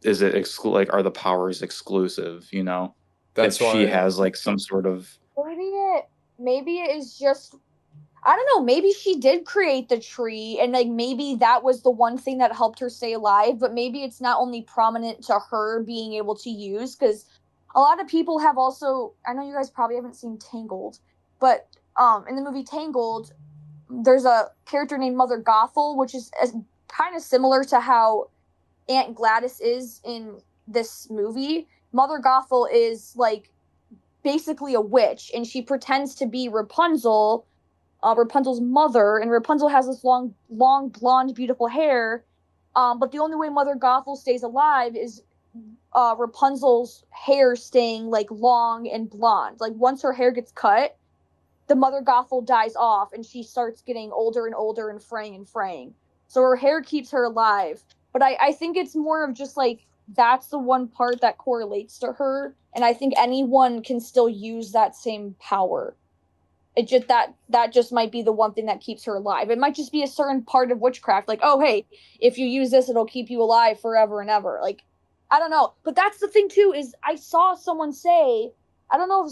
is it like are the powers exclusive? If That's she why has like some sort of maybe it is just, I don't know, maybe she did create the tree and like maybe that was the one thing that helped her stay alive, but maybe it's not only prominent to her being able to use, because a lot of people have also, I know you guys probably haven't seen Tangled, but in the movie Tangled, there's a character named Mother Gothel, which is kind of similar to how Aunt Gladys is in this movie. Mother Gothel is like basically a witch, and she pretends to be Rapunzel, Rapunzel's mother, and Rapunzel has this long, long, blonde, beautiful hair. But the only way Mother Gothel stays alive is Rapunzel's hair staying like long and blonde. Like once her hair gets cut, the Mother Gothel dies off, and she starts getting older and older and fraying and fraying. So her hair keeps her alive. But I think it's more of just like that's the one part that correlates to her, and I think anyone can still use that same power. It just that just might be the one thing that keeps her alive. It might just be a certain part of witchcraft, like, oh hey, if you use this, it'll keep you alive forever and ever. Like, I don't know. But that's the thing too, is I saw someone say, I don't know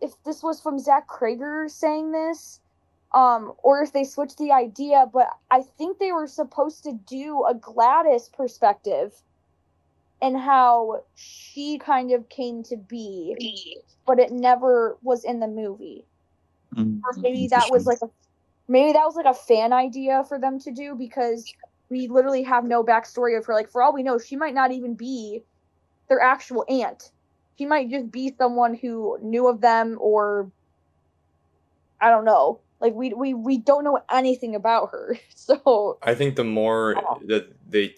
if this was from Zach Cregger saying this, or if they switched the idea, but I think they were supposed to do a Gladys perspective and how she kind of came to be, but it never was in the movie. Or maybe that was like a fan idea for them to do, because we literally have no backstory of her. Like, for all we know, she might not even be their actual aunt. She might just be someone who knew of them, or I don't know. Like, we don't know anything about her. So I think the more that they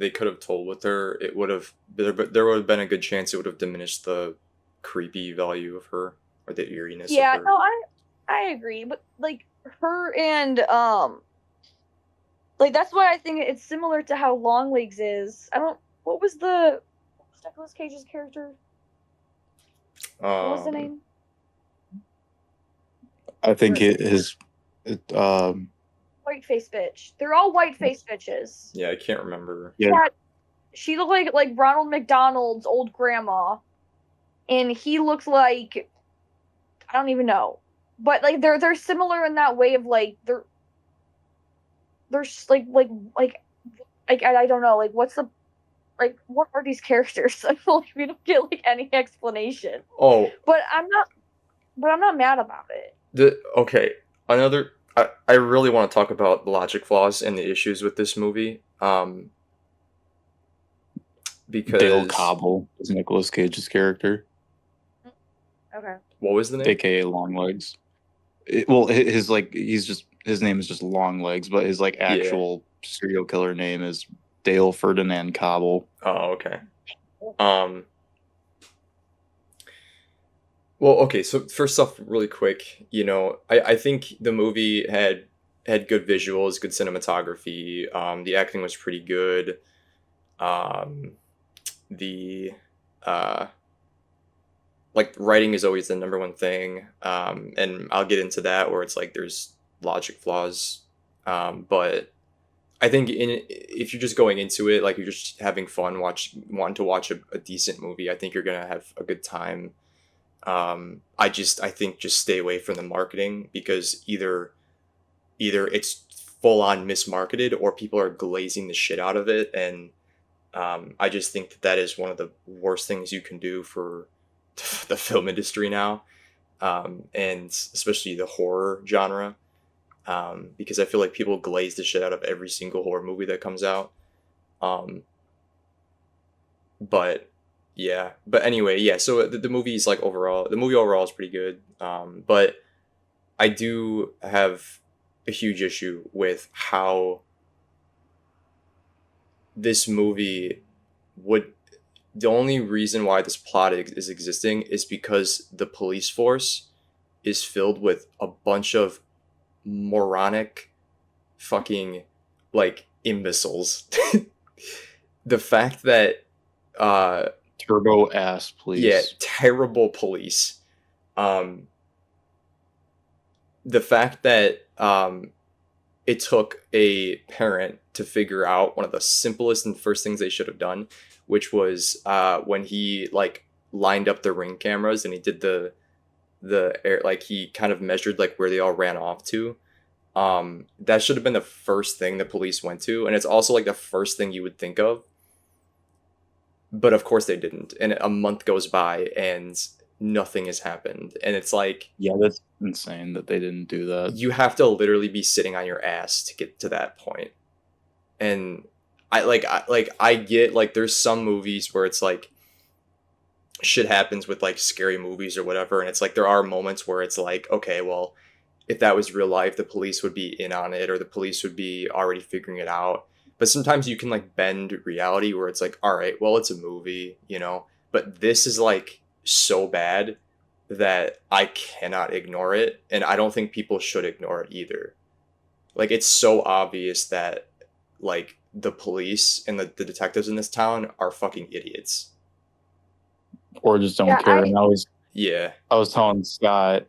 could have told with her, it would have there would have been a good chance it would have diminished the creepy value of her, or the eeriness of yeah, her. no, I agree, but like her and like that's why I think it's similar to how Longlegs is. I don't. What was Nicolas Cage's character? What was the name? I think White face bitch. They're all white face bitches. Yeah, I can't remember. Yeah. She looked like Ronald McDonald's old grandma, and he looks like, I don't even know, but like they're similar in that way of like they're I don't know, like what are these characters? I feel like we don't get like any explanation. Oh, but I'm not mad about it. Okay, another. I really want to talk about the logic flaws and the issues with this movie. Because Dale Cobble is Nicolas Cage's character. Okay. What was the name? AKA Longlegs. His name is just Longlegs, but his like actual serial killer name is Dale Ferdinand Cobble. Oh, okay. Well, okay, so first off, really quick, I think the movie had good visuals, good cinematography. The acting was pretty good. The like writing is always the number one thing, and I'll get into that where it's like there's logic flaws, but I think if you're just going into it like you're just having fun, wanting to watch a decent movie, I think you're gonna have a good time. I think just stay away from the marketing, because either it's full on mismarketed or people are glazing the shit out of it, and I just think that is one of the worst things you can do for the film industry now, and especially the horror genre, because I feel like people glaze the shit out of every single horror movie that comes out. But yeah, but anyway, yeah. So the movie overall is pretty good. But I do have a huge issue with how this movie would. The only reason why this plot is existing is because the police force is filled with a bunch of moronic, fucking like imbeciles. The fact that turbo ass police. Yeah, terrible police. The fact that it took a parent to figure out one of the simplest and first things they should have done, which was when he like lined up the ring cameras and he did the air, like he kind of measured like where they all ran off to. That should have been the first thing the police went to, and it's also like the first thing you would think of. But of course they didn't, and a month goes by and nothing has happened, and it's like, yeah, that's insane that they didn't do that. You have to literally be sitting on your ass to get to that point. And I get like there's some movies where it's like shit happens with like scary movies or whatever, and it's like there are moments where it's like, okay, well, if that was real life, the police would be in on it, or the police would be already figuring it out. But sometimes you can like bend reality where it's like, all right, well, it's a movie, but this is like so bad that I cannot ignore it, and I don't think people should ignore it either. Like, it's so obvious that like the police and the detectives in this town are fucking idiots, or just don't care. And I was telling Scott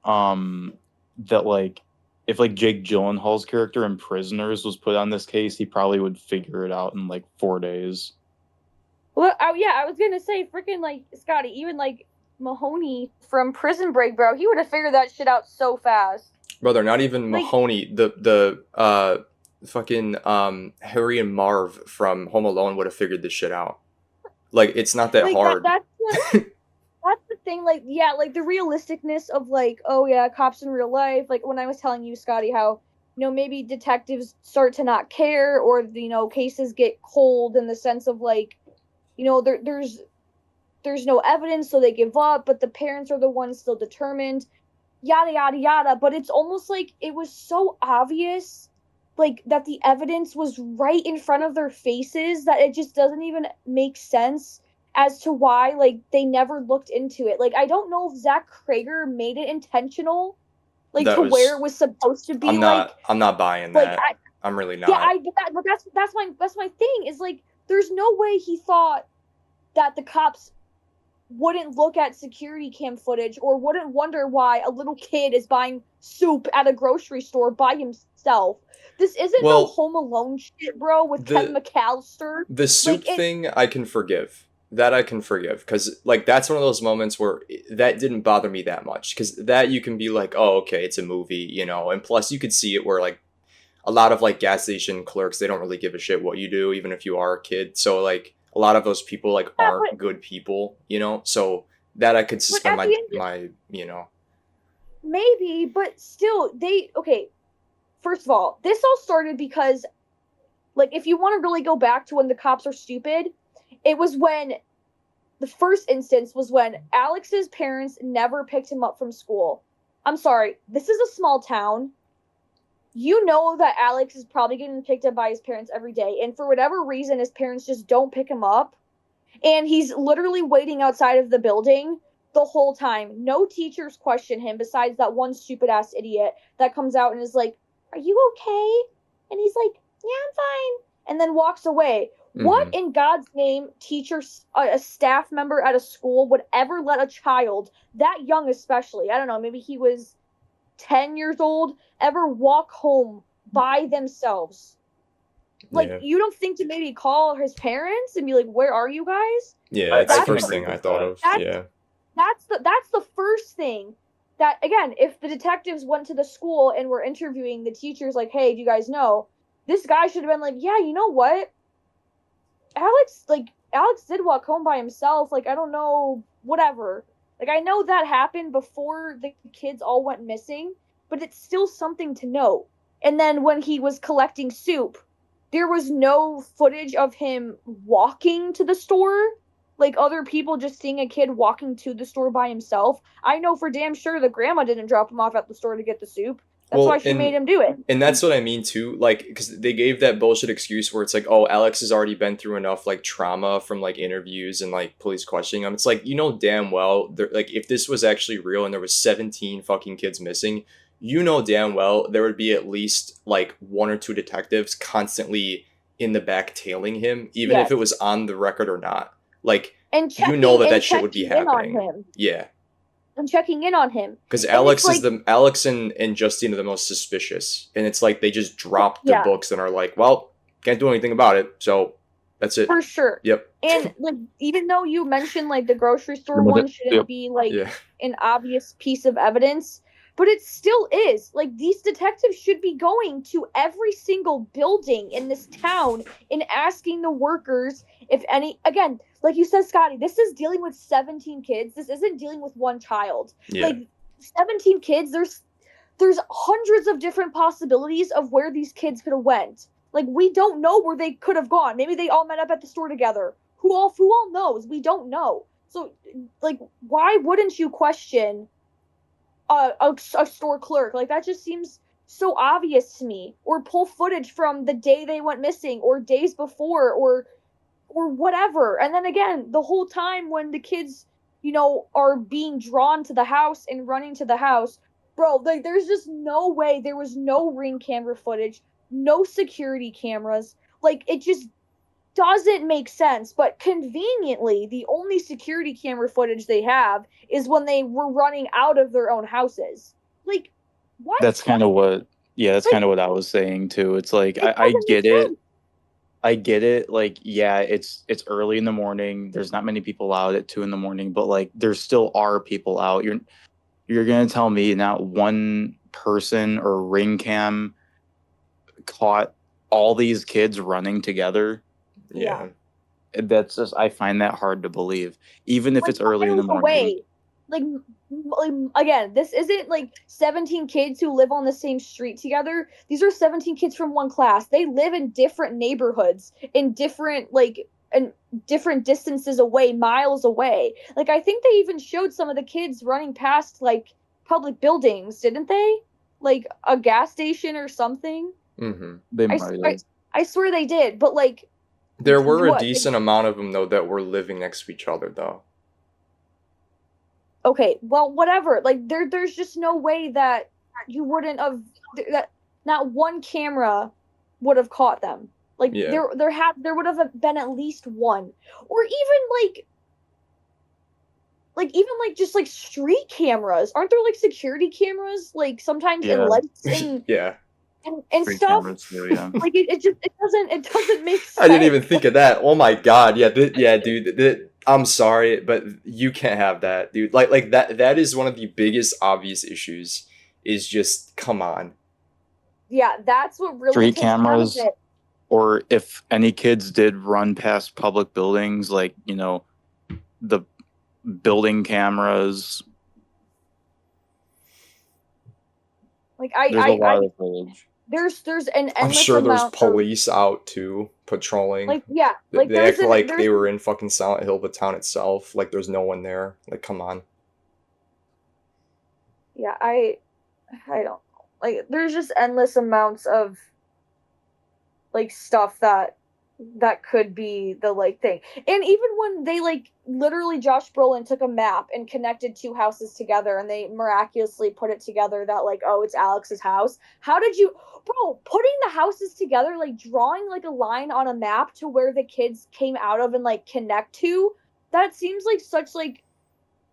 that like if like Jake Gyllenhaal's character in Prisoners was put on this case, he probably would figure it out in like 4 days. Well, yeah, I was gonna say, freaking like Scotty, even like Mahoney from Prison Break, bro, he would have figured that shit out so fast. Brother, not even Like, Mahoney, the fucking Harry and Marv from Home Alone would have figured this shit out. Like, it's not that like that. hard. That's the thing. Like, yeah, like the realisticness of like, oh yeah, cops in real life. Like when I was telling you, Scotty, how maybe detectives start to not care, or cases get cold in the sense of like, there's no evidence, so they give up, but the parents are the ones still determined, yada yada yada. But it's almost like it was so obvious, like that the evidence was right in front of their faces, that it just doesn't even make sense as to why like they never looked into it. Like I don't know if Zach Cregger made it intentional, like That to where it was was supposed to be I'm like not buying like that. I'm really yeah, not. but that's my thing is like there's no way he thought that the cops wouldn't look at security cam footage or wouldn't wonder why a little kid is buying soup at a grocery store by himself. This isn't no Well, Home Alone shit, bro, with Kevin the McAllister. the Like soup it, thing I can forgive. That I can forgive because like that's one of those moments where that didn't bother me that much because that you can be like, oh, okay, it's a movie, and plus you could see it where like a lot of like gas station clerks, they don't really give a shit what you do, even if you are a kid. So like a lot of those people like yeah, aren't good people. So that I could but suspend at my the end, my you know. maybe, but still, they okay. First of all, this all started because, like, if you want to really go back to when the cops are stupid, it was when the first instance was when Alex's parents never picked him up from school. I'm sorry, this is a small town. You know that Alex is probably getting picked up by his parents every day, and for whatever reason, his parents just don't pick him up, and he's literally waiting outside of the building the whole time. No teachers question him besides that one stupid ass idiot that comes out and is like, "Are you okay?" And he's like, "Yeah, I'm fine," and then walks away. What Mm-hmm. in God's name, teachers, a staff member at a school would ever let a child that young, especially, I don't know, maybe he was 10 years old, ever walk home by themselves? Like, Yeah. you don't think to maybe call his parents and be like, "Where are you guys?" Yeah, I, that's I the can That's first agree thing I with thought that. of. that's Yeah. that's the first thing. That, again, if the detectives went to the school and were interviewing the teachers, like, "Hey, do you guys know?" This guy should have been like, "Yeah, you know what? Alex did walk home by himself. Like, I don't know, whatever. Like, I know that happened before the kids all went missing, but it's still something to note." And then when he was collecting soup, there was no footage of him walking to the store. Like, other people just seeing a kid walking to the store by himself. I know for damn sure the grandma didn't drop him off at the store to get the soup. That's why Well, she made him do it. and that's what I mean too. Like, because they gave that bullshit excuse where it's like, oh, Alex has already been through enough like trauma from like interviews and like police questioning him. It's like damn well, like if this was actually real and there was 17 fucking kids missing, damn well there would be at least like one or two detectives constantly in the back tailing him, even if it was Yes. on the record or not. Like, And that and that shit would be checking in on happening. him. Yeah. And checking in on him. Because And it's Alex is like, the Alex and Justine are the most suspicious, and it's like they just drop the yeah, books and are like, "Well, can't do anything about it, so that's it." for sure. Yep. And like, even though you mentioned like the grocery store Remember one that- shouldn't Yep. be like Yeah. an obvious piece of evidence, but it still is. Like, these detectives should be going to every single building in this town and asking the workers if any, again, like you said, Scotty, this is dealing with 17 kids. This isn't dealing with one child. Yeah. Like, 17 kids, there's hundreds of different possibilities of where these kids could have went. Like, we don't know where they could have gone. Maybe they all met up at the store together. Who all knows? We don't know. So, like, why wouldn't you question a store clerk? Like, that just seems so obvious to me. Or pull footage from the day they went missing, or days before, or whatever. And then again, the whole time when the kids, are being drawn to the house and running to the house, bro, like, there's just no way. There was no ring camera footage, no security cameras. Like, it just doesn't make sense. But conveniently, the only security camera footage they have is when they were running out of their own houses. Like, what? That's kind of what, yeah, that's Like, kind of what I was saying too. It's like it I doesn't make get it. sense. I get it. Like, yeah, it's early in the morning. There's not many people out at 2 in the morning, but like, there still are people out. You're gonna tell me not one person or ring cam caught all these kids running together? Yeah. That's just, I find that hard to believe, even if Like it's early in the miles morning. away. Like again, this isn't like 17 kids who live on the same street together. These are 17 kids from one class. They live in different neighborhoods, in different like and different distances away, miles away. Like I think they even showed some of the kids running past like public buildings, didn't they? Like a gas station or something. Mm-hmm. They I, might s- have. I swear they did, but like There were a what? decent amount of them though that were living next to each other though. Okay, well, whatever. Like there's just no way that you wouldn't have that not one camera would have caught them. Like Yeah. there would have been at least one, or even even like just like street cameras. Aren't there like security cameras like sometimes in Yeah, lights and Yeah. and street stuff? cameras too. Yeah. Like it doesn't make sense. I didn't even think of that. Oh my god. Yeah, yeah, dude. I'm sorry, but you can't have that, dude. Like that is one of the biggest obvious issues is just come on. Yeah, that's what really Street takes me out of cameras, it. or if any kids did run past public buildings, like, the building cameras. Like There's a lot of footage. there's an I'm endless sure there's amount of police out too patrolling. like yeah like They there's act like there's they were in fucking Silent Hill, the town itself. Like there's no one there. Like come on. yeah I don't like there's just endless amounts of like stuff that could be the like thing. And even when they like literally Josh Brolin took a map and connected two houses together and they miraculously put it together that like, oh, it's Alex's house. How did you putting the houses together, like drawing like a line on a map to where the kids came out of and like connect to, that seems like such like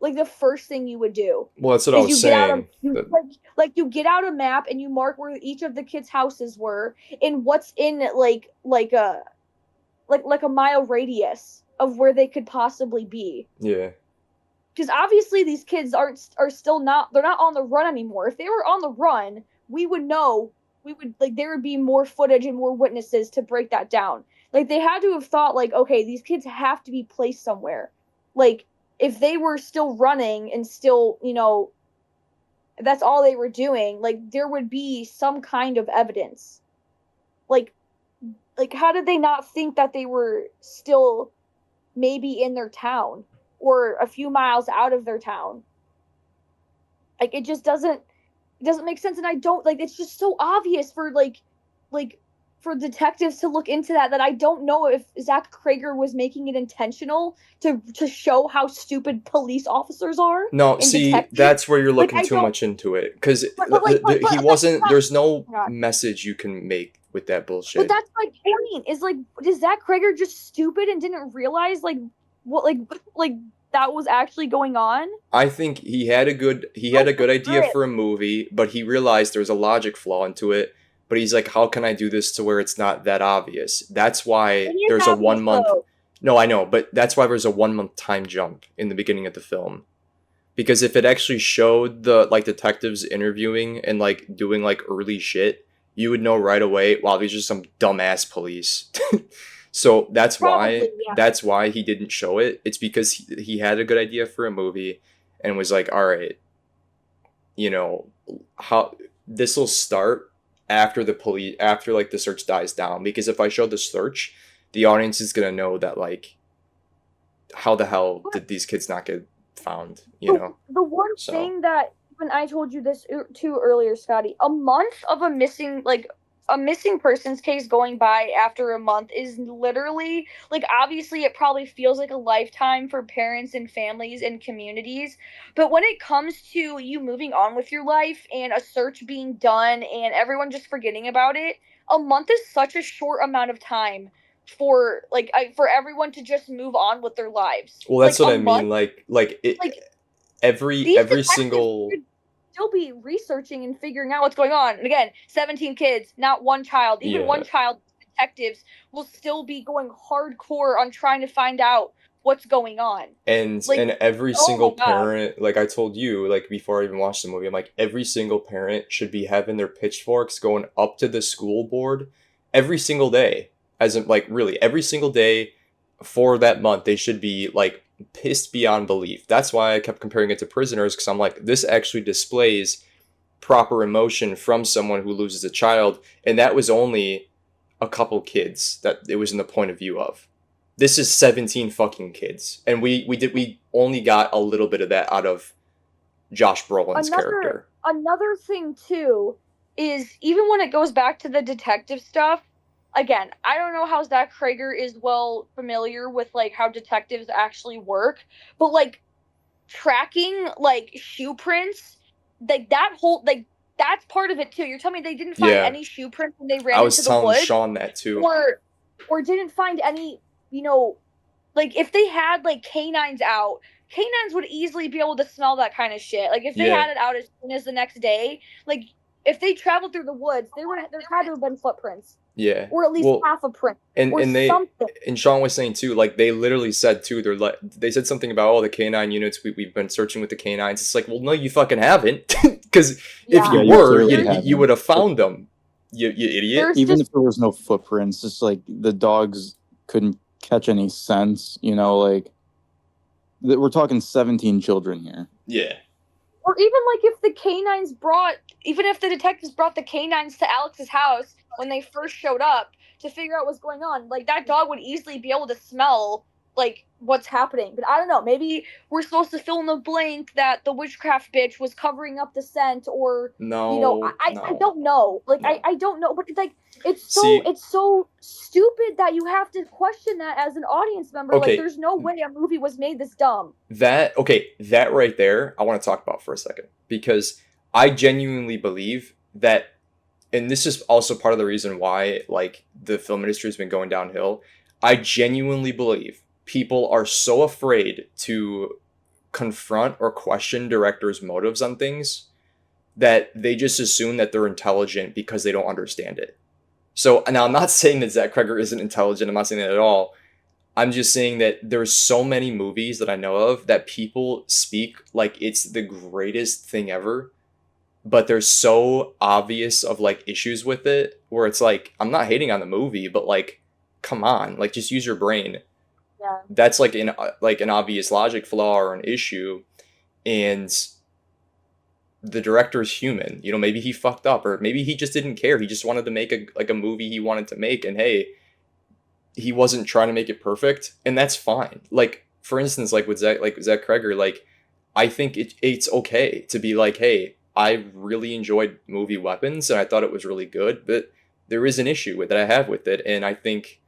the first thing you would do Well, that's what I is was you get out of saying. you, like you get out a map and you mark where each of the kids' houses were and what's in like a mile radius of where they could possibly be. Yeah. Because obviously these kids are still not they're not on the run anymore. If they were on the run, we would know we would like there would be more footage and more witnesses to break that down. Like they had to have thought like, okay, these kids have to be placed somewhere. Like if they were still running and still, that's all they were doing, like there would be some kind of evidence. Like how did they not think that they were still maybe in their town or a few miles out of their town? Like it doesn't make sense, and I don't like it's just so obvious for like for detectives to look into that I don't know if Zach Cregger was making it intentional to show how stupid police officers are No, and see, detectives. that's where you're Like looking I too don't much into it because but he wasn't. There's no God. message you can make with that But bullshit. that's my point. Is like, is Zach Cregger just stupid and didn't realize what like that was actually going on? I think he had a good idea for a movie, but he realized there's a logic flaw into it. But he's like, how can I do this to where it's not that obvious? That's why It is there's a obvious, 1 month. though. No, I know, but that's why there's a 1 month time jump in the beginning of the film. Because if it actually showed the like detectives interviewing and like doing like early shit, you would know right away, wow, these are some dumbass police. So Probably, yeah. that's why he didn't show it. It's because he had a good idea for a movie and was like, all right, how this will start after like the search dies down, because if I show the search, the audience is going to know that like how the hell did these kids not get found, The one So. thing that when I told you this too earlier, Scotty, a month of a missing persons case going by after a month is literally like, obviously it probably feels like a lifetime for parents and families and communities, but when it comes to you moving on with your life and a search being done and everyone just forgetting about it, a month is such a short amount of time for for everyone to just move on with their lives. Well, that's like, what a I mean. month, Like it. like Every detectives single. should still be researching and figuring out what's going on. And again, 17 kids, not one child. Even Yeah. one child detectives will still be going hardcore on trying to find out what's going on. And Like, every oh single my God. parent, like I told you, like before I even watched the movie, I'm like, every single parent should be having their pitchforks going up to the school board every single day. As in, like, really, every single day for that month, they should be like pissed beyond belief. That's why I kept comparing it to Prisoners, because I'm like, this actually displays proper emotion from someone who loses a child, and that was only a couple kids that it was in the point of view of. This is 17 fucking kids, and we only got a little bit of that out of Josh Brolin's character. Another thing too is, even when it goes back to the detective stuff, again, I don't know how Zach Cregger is well familiar with like how detectives actually work, but like tracking like shoe prints, like that whole like that's part of it too. You're telling me they didn't find Yeah, any shoe prints when they I ran into was the telling woods, Sean that too. or didn't find any, you know, like if they had like canines out, canines would easily be able to smell that kind of shit. Like if they Yeah, had it out as soon as the next day, like if they traveled through the woods, there had to have been footprints, yeah. or at least Well, half a print, and or something. Sean was saying too, like they literally said too, they said something about, oh, the canine units, we've been searching with the canines. It's like, well, no, you fucking haven't, because if Yeah, you Yeah, you were, clearly you would haven't. have found them. You idiot. there's Even just if there was no footprints, just like the dogs couldn't catch any sense, you know, like we're talking 17 children here. Yeah. or even like if the canines brought, even if the detectives brought the canines to Alex's house when they first showed up to figure out what's going on, like that dog would easily be able to smell like what's happening. But I don't know, maybe we're supposed to fill in the blank that the witchcraft bitch was covering up the scent, or No, I no, don't know. Like no. I don't know, but like See, it's so stupid that you have to question that as an audience member. Like okay, there's no way a movie was made this dumb. that right there, I want to talk about for a second, because I genuinely believe that, and this is also part of the reason why like the film industry has been going downhill. I genuinely believe people are so afraid to confront or question directors' motives on things that they just assume that they're intelligent because they don't understand it. So now I'm not saying that Zach Cregger isn't intelligent. I'm not saying that at all. I'm just saying that there's so many movies that I know of that people speak like it's the greatest thing ever, but they're so obvious of like issues with it where it's like, I'm not hating on the movie, but like, come on, like just use your brain. Yeah. That's like an obvious logic flaw or an issue, and the director is human. You know, maybe he fucked up, or maybe he just didn't care. He just wanted to make a movie he wanted to make, and hey, he wasn't trying to make it perfect, and that's fine. Like for instance, like with Zach Cregger, like I think it's okay to be like, hey, I really enjoyed movie Weapons and I thought it was really good, but there is an issue with that I have with it, and I think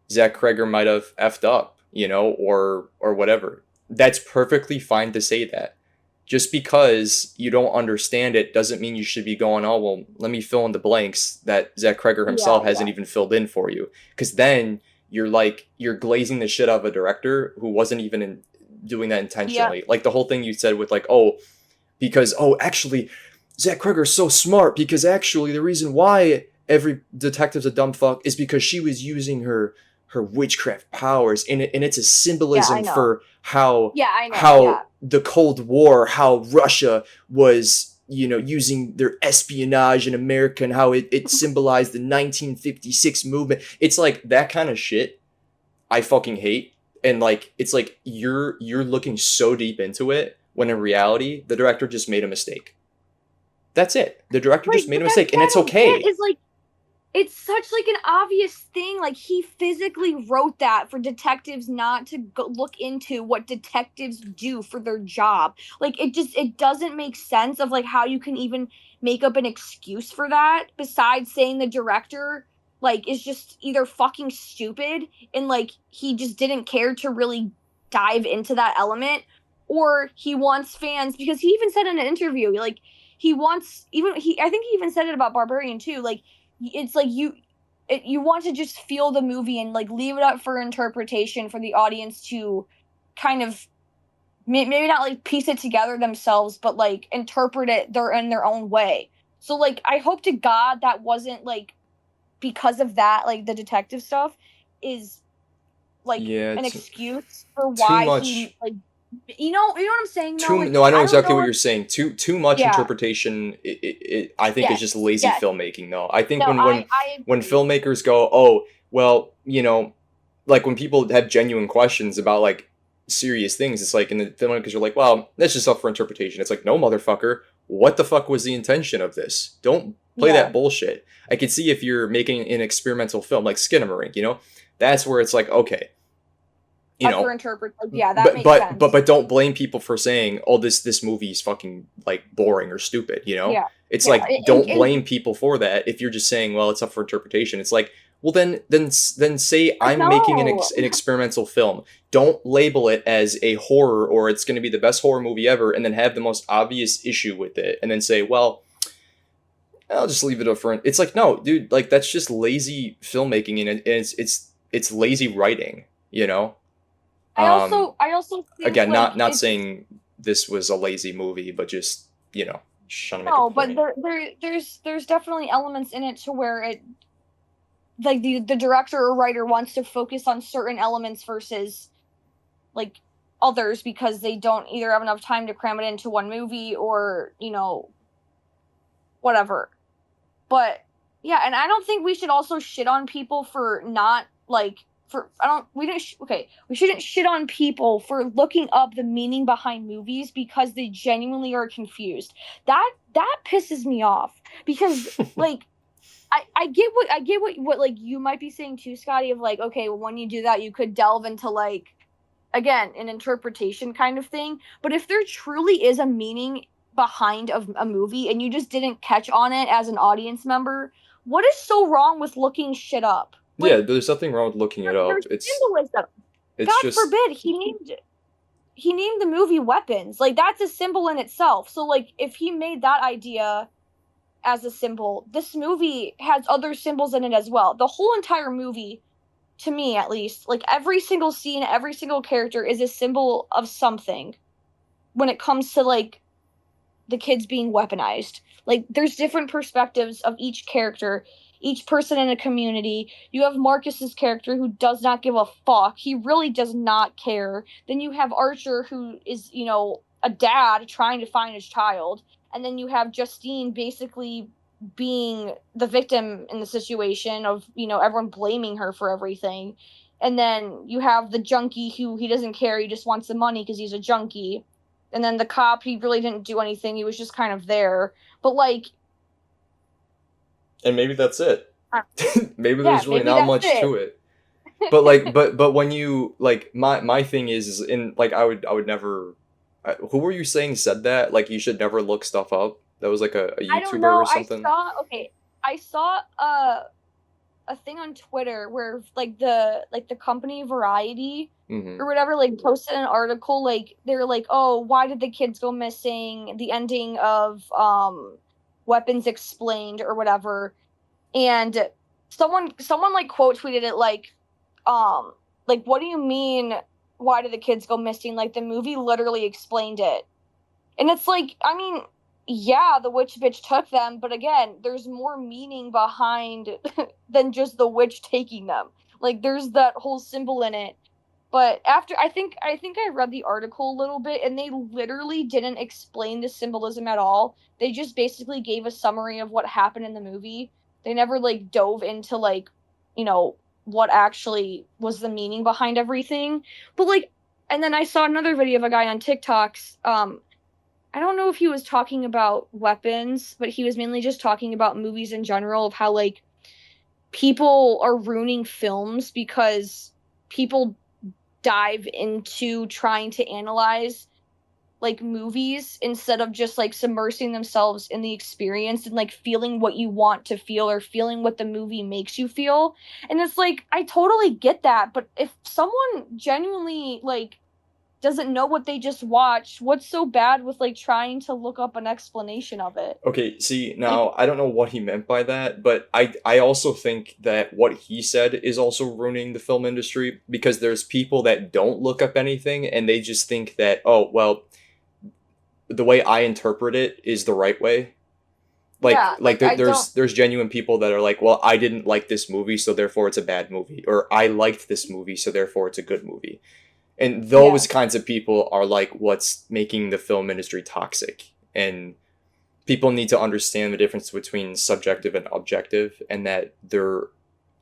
Zach Cregger might have effed up, you know, or whatever. That's perfectly fine to say that. Just because you don't understand it doesn't mean you should be going, oh, well, let me fill in the blanks that Zach Cregger himself hasn't even filled in for you. Because then you're glazing the shit out of a director who wasn't even doing that intentionally. Yeah. Like the whole thing you said with like, oh, because, oh, actually, Zach Cregger's so smart because actually the reason why every detective's a dumb fuck is because she was using her witchcraft powers, and it's a symbolism for how Yeah, I know. how the Cold War, how Russia was, you know, using their espionage in America, and how it symbolized the 1956 movement. It's like that kind of shit I fucking hate. And like it's like you're looking so deep into it when in reality the director just made a mistake. That's it. The director just made a mistake, and it's okay. Is like, it's such like an obvious thing. Like he physically wrote that for detectives not to look into what detectives do for their job. Like it doesn't make sense of like how you can even make up an excuse for that, besides saying the director like is just either fucking stupid and like he just didn't care to really dive into that element, or he wants fans, because he even said in an interview like he wants, even he I think he even said it about Barbarian too, like it's like you want to just feel the movie and like leave it up for interpretation for the audience to kind of maybe not like piece it together themselves, but like interpret it in their own way. So like I hope to God that wasn't like because of that, like the detective stuff is like Yeah, an it's excuse for too why he much. like you know what I'm saying though? Too Like no, I know I don't exactly what know you're if saying. Too much yeah, interpretation. I think is just yes, lazy yes. filmmaking. Though I think No, I when agree. filmmakers go, oh well, like when people have genuine questions about like serious things, it's like, and the filmmakers are like, well, that's just up for interpretation. It's like, no, motherfucker, what the fuck was the intention of this? Don't play Yeah. that bullshit. I can see if you're making an experimental film like Skinamarink, that's where it's like, okay, you Up for know, interpret like yeah, that but makes but but sense. but don't blame people for saying, "Oh, this movie is fucking like boring or stupid." Yeah. It's Yeah. like don't blame people for that if you're just saying, "Well, it's up for interpretation." It's like, well, then say But I'm making no. an experimental film. Don't label it as a horror or it's going to be the best horror movie ever, and then have the most obvious issue with it, and then say, "Well, I'll just leave it up for." It's like, no, dude, like that's just lazy filmmaking, and it's lazy writing. You know. Um, I also think Again, like not it's saying this was a lazy movie, but just just trying to make a no, but point. there's definitely elements in it to where it like the director or writer wants to focus on certain elements versus like others because they don't either have enough time to cram it into one movie or whatever. But yeah, and I don't think we should also shit on people for not like for I don't we didn't okay, we shouldn't shit on people for looking up the meaning behind movies because they genuinely are confused. That pisses me off because like I get what like you might be saying too, Scotty, of like, okay, well, when you do that, you could delve into like again an interpretation kind of thing. But if there truly is a meaning behind a movie and you just didn't catch on it as an audience member, what is so wrong with looking shit up? Yeah, Like there's nothing wrong with looking it up. there's symbolism. It's God just forbid he named the movie Weapons. Like that's a symbol in itself. So like if he made that idea as a symbol, this movie has other symbols in it as well. The whole entire movie, to me at least, like every single scene, every single character is a symbol of something when it comes to like the kids being weaponized. Like there's different perspectives of each character, each person in a community. You have Marcus's character who does not give a fuck. He really does not care. Then you have Archer who is, a dad trying to find his child. And then you have Justine basically being the victim in the situation of, everyone blaming her for everything. And then you have the junkie who he doesn't care, he just wants the money because he's a junkie. And then the cop, he really didn't do anything, he was just kind of there. But like, and maybe that's it. uh, Maybe yeah, there's really maybe not that's much it. to it. But like, but when you like my thing is in like I would never. Who were you saying said that? Like you should never look stuff up. That was like a I don't YouTuber or know. something. I saw a thing on Twitter where like the company Variety Hmm. or whatever like posted an article like they're like, "Oh, why did the kids go missing? The ending of Weapons Explained or whatever." And someone like quote tweeted it like what do you mean why did the kids go missing? Like the movie literally explained it. And it's like, I mean, yeah, the witch bitch took them, but again, there's more meaning behind than just the witch taking them. Like there's that whole symbol in it. But after I think I read the article a little bit and they literally didn't explain the symbolism at all. They just basically gave a summary of what happened in the movie. They never like dove into like, what actually was the meaning behind everything. But like and then I saw another video of a guy on TikToks I don't know if he was talking about weapons, but he was mainly just talking about movies in general of how like people are ruining films because people dive into trying to analyze like movies instead of just like submersing themselves in the experience and like feeling what you want to feel or feeling what the movie makes you feel. And it's like I totally get that, but if someone genuinely like doesn't know what they just watched, what's so bad with like trying to look up an explanation of it? Okay, see, Like, now I don't know what he meant by that, but I also think that what he said is also ruining the film industry because there's people that don't look up anything and they just think that, oh, well, the way I interpret it is the right way. Yeah, like, I there's genuine people that are like, well, I didn't like this movie, so therefore it's a bad movie, or I liked this movie, so therefore it's a good movie. And those kinds of people are like what's making the film industry toxic. And people need to understand the difference between subjective and objective, and that there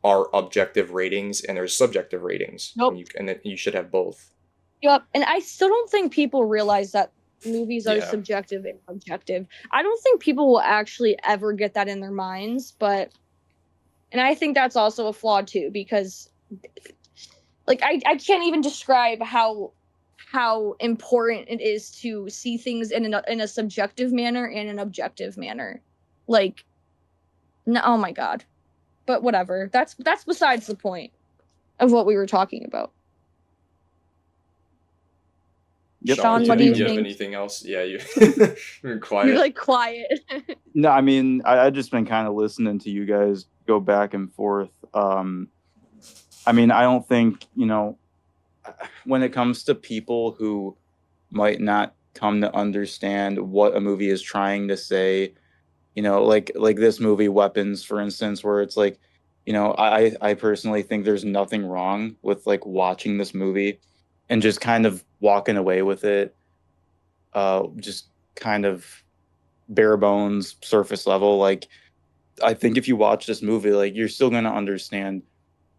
are objective ratings and there's subjective ratings. Nope. And that you should have both. Yep, and I still don't think people realize that movies are Yeah. subjective and objective. I don't think people will actually ever get that in their minds, and I think that's also a flaw too, because like I can't even describe how important it is to see things in a subjective manner and an objective manner. Like, no, oh my god. But whatever. That's besides the point of what we were talking about. Yep. Sean, what do you have think? anything else? Yeah, you're quiet. You're like quiet. No, I mean, I just been kind of listening to you guys go back and forth. I mean, I don't think, when it comes to people who might not come to understand what a movie is trying to say, like this movie Weapons, for instance, where it's like, I personally think there's nothing wrong with like watching this movie and just kind of walking away with it, just kind of bare bones, surface level. Like, I think if you watch this movie, like, you're still going to understand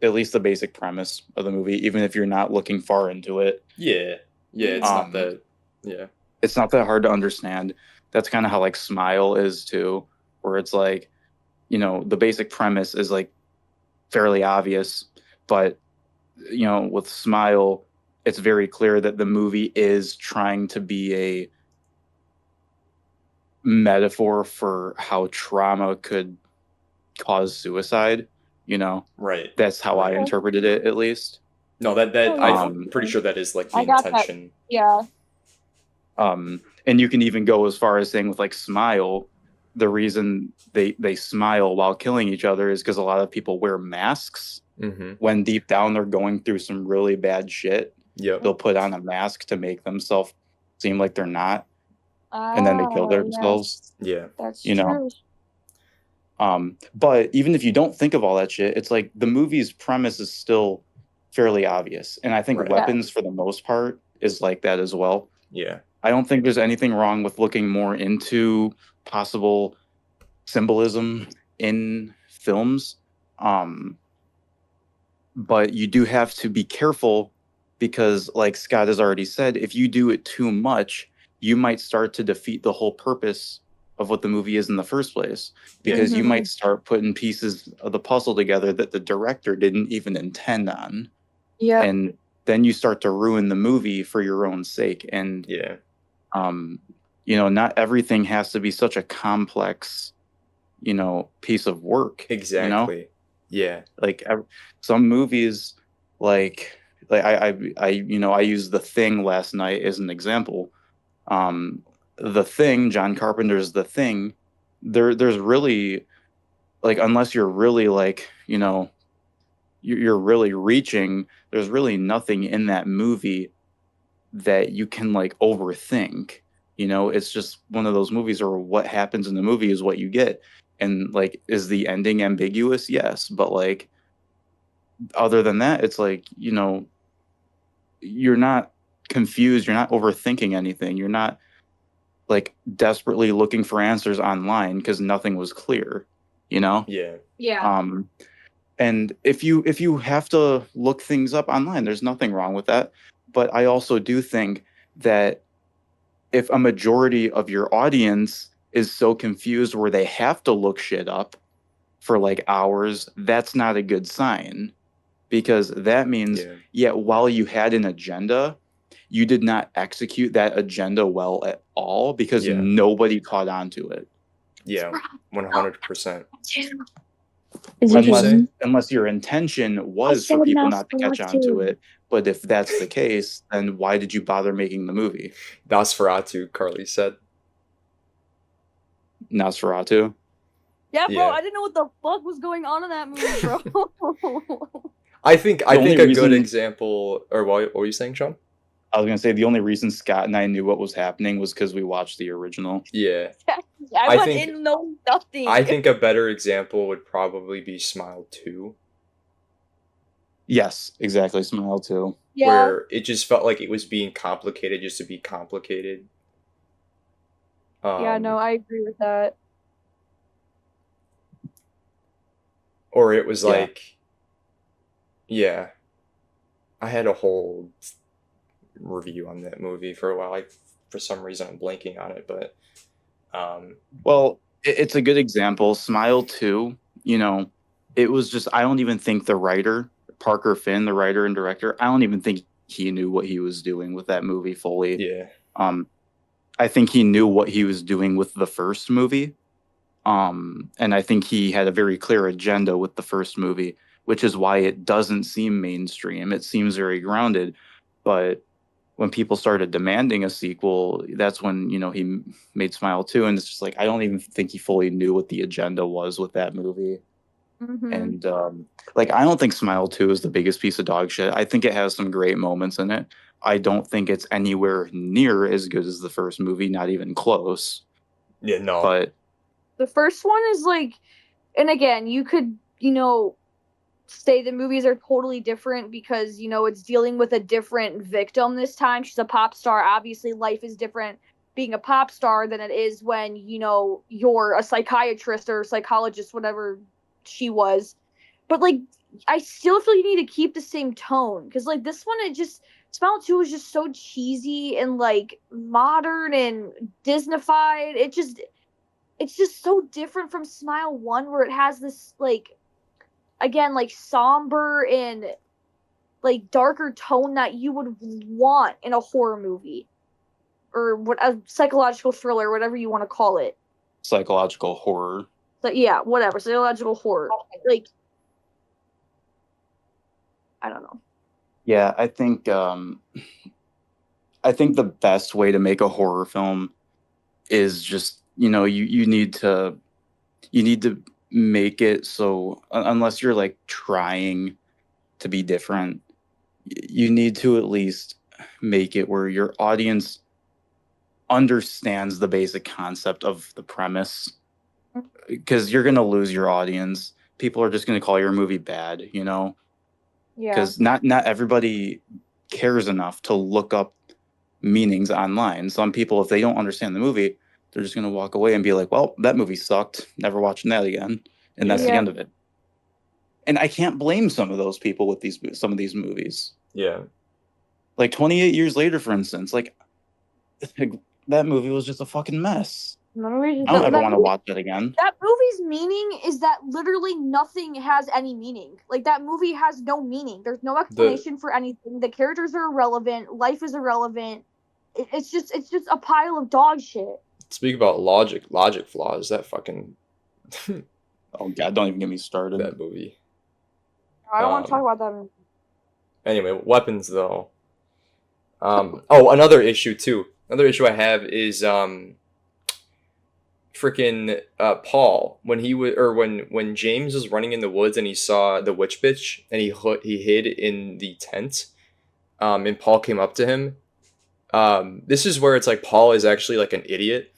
at least the basic premise of the movie, even if you're not looking far into it. Yeah, it's not that. Yeah, it's not that hard to understand. That's kind of how like Smile is too, where it's like, the basic premise is like fairly obvious, but with Smile, it's very clear that the movie is trying to be a metaphor for how trauma could cause suicide. right. That's how I interpreted it, at least. No, that I'm pretty sure that is like the intention. That. Yeah. And you can even go as far as saying with like Smile, the reason they smile while killing each other is because a lot of people wear masks when deep down they're going through some really bad shit. Yep. They'll put on a mask to make themselves seem like they're not, and then they kill themselves. Yes. Yeah, that's true. But even if you don't think of all that shit, it's like the movie's premise is still fairly obvious, and I think Weapons, for the most part, is like that as well. Yeah, I don't think there's anything wrong with looking more into possible symbolism in films, but you do have to be careful, because like Scott has already said, if you do it too much, you might start to defeat the whole purpose of what the movie is in the first place, because you might start putting pieces of the puzzle together that the director didn't even intend on. Yeah. And then you start to ruin the movie for your own sake. And not everything has to be such a complex piece of work. exactly. Yeah, Like some movies, like I used The Thing last night as an example. The Thing, John Carpenter's The Thing, there's really, like, unless you're really like, you're really reaching, there's really nothing in that movie that you can like overthink. It's just one of those movies where what happens in the movie is what you get. And like, is the ending ambiguous? Yes. But like, other than that, it's like, you're not confused, you're not overthinking anything, you're not like desperately looking for answers online because nothing was clear. yeah. And if you have to look things up online, there's nothing wrong with that. But I also do think that if a majority of your audience is so confused where they have to look shit up for like hours, that's not a good sign, because that means, while you had an agenda, you did not execute that agenda well at all, because nobody caught on to it. Yeah, 100%. Unless your intention was for people not to catch on to it. But if that's the case, then why did you bother making the movie? Nosferatu, Carly said. Nosferatu? Yeah, bro, I didn't know what the fuck was going on in that movie, bro. I think a good example, or what were you saying, Sean? I was going to say the only reason Scott and I knew what was happening was because we watched the original. Yeah. I I went think in knowing nothing. I think a better example would probably be Smile 2, Yes, exactly. Smile too. Yeah, where it just felt like it was being complicated just to be complicated. yeah, no, Um, I agree with that. or it was Yeah. like, yeah, I had a whole review on that movie for a while. For some reason, I'm blanking on it, but um, Well, it's a good example. Smile too. You know, it was just I don't even think the writer Parker Finn, the writer and director, I don't even think he knew what he was doing with that movie fully. yeah, Um, I think he knew what he was doing with the first movie. And I think he had a very clear agenda with the first movie, which is why it doesn't seem mainstream. It seems very grounded, but when people started demanding a sequel, that's when, he made Smile 2. And it's just like, I don't even think he fully knew what the agenda was with that movie. Hmm. And like, I don't think Smile 2 is the biggest piece of dog shit. I think it has some great moments in it. I don't think it's anywhere near as good as the first movie, not even close. yeah, no, But The first one is like, and again, you could, say the movies are totally different because, it's dealing with a different victim this time. She's a pop star. Obviously, life is different being a pop star than it is when, you're a psychiatrist or psychologist, whatever she was. But like, I still feel you need to keep the same tone because like this one, it just Smile 2 was just so cheesy and like modern and Disneyfied. It's just so different from Smile 1 where it has this like again like somber and like darker tone that you would want in a horror movie or what a psychological thriller, whatever you want to call it. psychological horror. So yeah, whatever, psychological horror. Like I don't know. Yeah, I think the best way to make a horror film is just, you need to make it so unless you're like trying to be different, you need to at least make it where your audience understands the basic concept of the premise, because you're going to lose your audience. People are just going to call your movie bad, Yeah. because not everybody cares enough to look up meanings online. Some people, if they don't understand the movie, they're just going to walk away and be like, well, that movie sucked, never watching that again, and that's the yeah, Yeah. end of it. And I can't blame some of those people with some of these movies. yeah. Like 28 years later, for instance, like that movie was just a fucking mess. I don't That, ever that want to movie watch it again. that movie's meaning is that literally nothing has any meaning. Like that movie has no meaning. There's no The explanation for anything. The characters are irrelevant. Life is irrelevant. It's just a pile of dog shit. Speak about logic flaws. That fucking Oh god, don't even get me started. that movie. I don't want to talk Um. about that movie. Anyway, weapons though. Oh, another issue too. Another issue I have is freaking Paul when he was or when James was running in the woods and he saw the witch bitch and he hid in the tent. And Paul came up to him. This is where it's like Paul is actually like an idiot.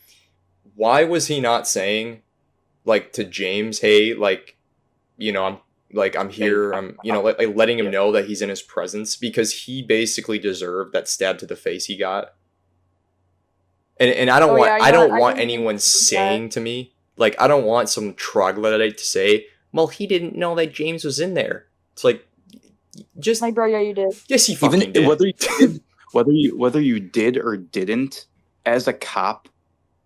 Why was he not saying like to James, hey, like, I'm here. I'm, like letting him know that he's in his presence because he basically deserved that stab to the face he got. And I don't Oh want yeah, I don't I want didn't even anyone think of that. saying to me like I don't want some troglodyte to say, well, he didn't know that James was in there. It's like just Like, bro, yeah, you did. yes, he Even fucking did. whether you did or didn't, as a cop,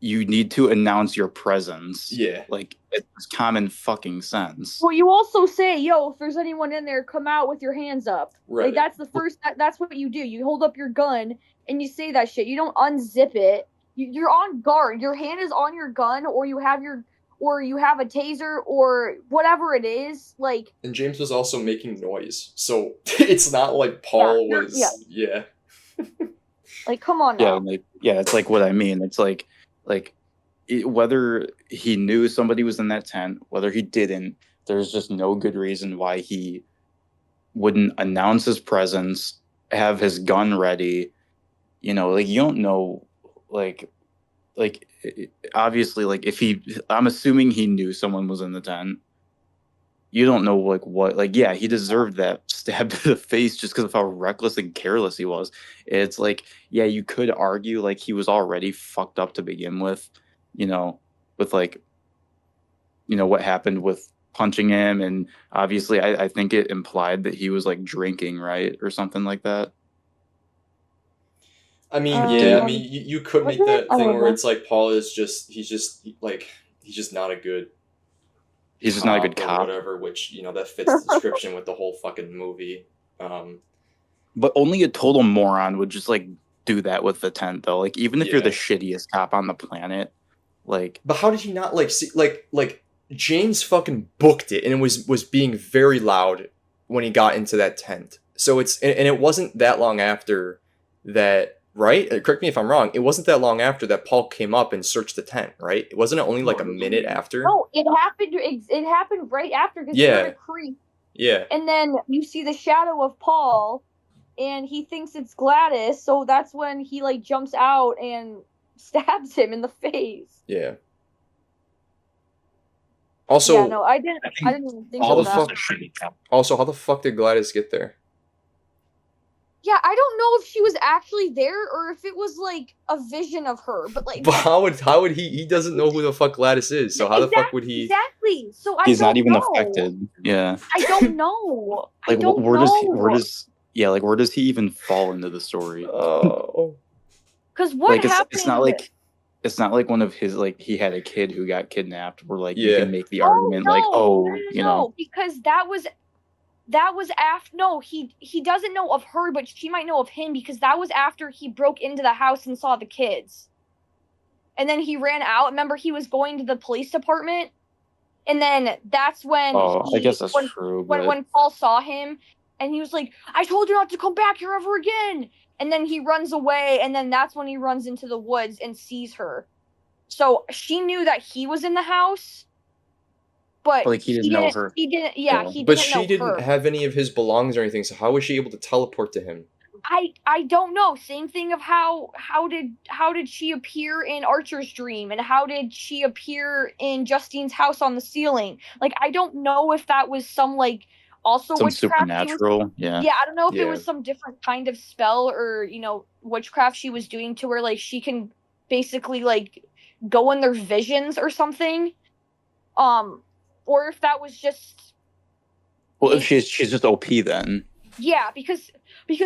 you need to announce your presence. Yeah, Like it's common fucking sense. Well, you also say, "Yo, if there's anyone in there, come out with your hands up." right. Like that's the first. That's what you do. You hold up your gun and you say that shit. You don't unzip it. You're on guard. Your hand is on your gun, or you have a taser, or whatever it is. Like And James was also making noise, so it's not like yeah, Paul was. Yeah, like come on Yeah, now. like yeah, it's like what I mean. It's like whether he knew somebody was in that tent, whether he didn't, there's just no good reason why he wouldn't announce his presence, have his gun ready. Like you don't know, like like obviously like if he, I'm assuming he knew someone was in the tent. You don't know like what, like yeah, he deserved that stab to the face just because of how reckless and careless he was. It's like yeah, you could argue like he was already fucked up to begin with, you know, with like what happened with punching him, and obviously I think it implied that he was like drinking, right, or something like that. I mean, Like yeah, I didn't mean, you could Was make it? that I thing don't where know. it's like Paul is just he's just not a good he's just not a good cop or cop. whatever, which that fits the description with the whole fucking movie. But only a total moron would just like do that with the tent though. Like even if you're the Yeah, shittiest cop on the planet, like but how did he not like see like James fucking booked it and it was being very loud when he got into that tent. So and it wasn't that long after that, right? Correct me if I'm wrong. It wasn't that long after that Paul came up and searched the tent, right? It wasn't only no, like it a was minute only after. No, it happened. It happened right after because they're in a Yeah, creek, yeah. and then you see the shadow of Paul, and he thinks it's Gladys, so that's when he like jumps out and stabs him in the face. Yeah. Yeah, Also, no, I didn't. I I think didn't even think how of the Paul is that. just a fuck? shitty cop. Also, how the fuck did Gladys get there? Yeah, I don't know if she was actually there or if it was like a vision of her, but like But how would he doesn't know who the fuck Gladys is? So how the fuck would he? exactly. So I He's not don't even know. affected. Yeah. I don't know. I Like don't where know. does yeah, like where does he even fall into the story? Oh, Cause what Like it's not happened? like it's not like one of his like he had a kid who got kidnapped where like you yeah. can make the Oh argument like no, no, oh, no, no, because that was after. No, he doesn't know of her, but she might know of him because that was after he broke into the house and saw the kids, and then he ran out. Remember, he was going to the police department, and then that's when oh, I guess he that's true, but when Paul saw him, and he was like, "I told you not to come back here ever again." And then he runs away, and then that's when he runs into the woods and sees her. So she knew that he was in the house, but like he didn't know her. He didn't. Yeah, Yeah. he But didn't she know didn't her. have any of his belongings or anything. So how was she able to teleport to him? I don't know. Same thing of how did she appear in Archer's dream, and how did she appear in Justine's house on the ceiling? Like I don't know if that was some like also Some witchcraft she was. supernatural. Yeah. Yeah, I don't know if it Yeah. was some different kind of spell or witchcraft she was doing to where like she can basically like go in their visions or something. Um, or if that was just Well, if in she's just OP then. yeah, because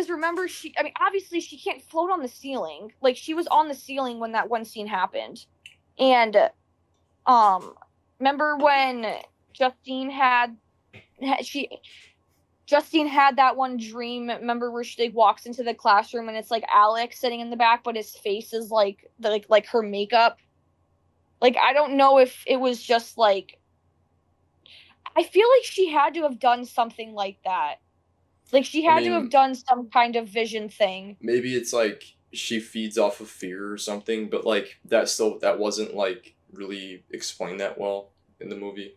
remember she I mean obviously she can't float on the ceiling. Like she was on the ceiling when that one scene happened. And um remember when Justine had she Justine had that one dream. Remember where she like walks into the classroom and it's like Alex sitting in the back, but his face is like like her makeup. Like I don't know if it was just like I feel like she had to have done something like that. Like she I had to have mean, done some kind of vision thing. maybe it's like she feeds off of fear or something, but like that wasn't like really explained that well in the movie.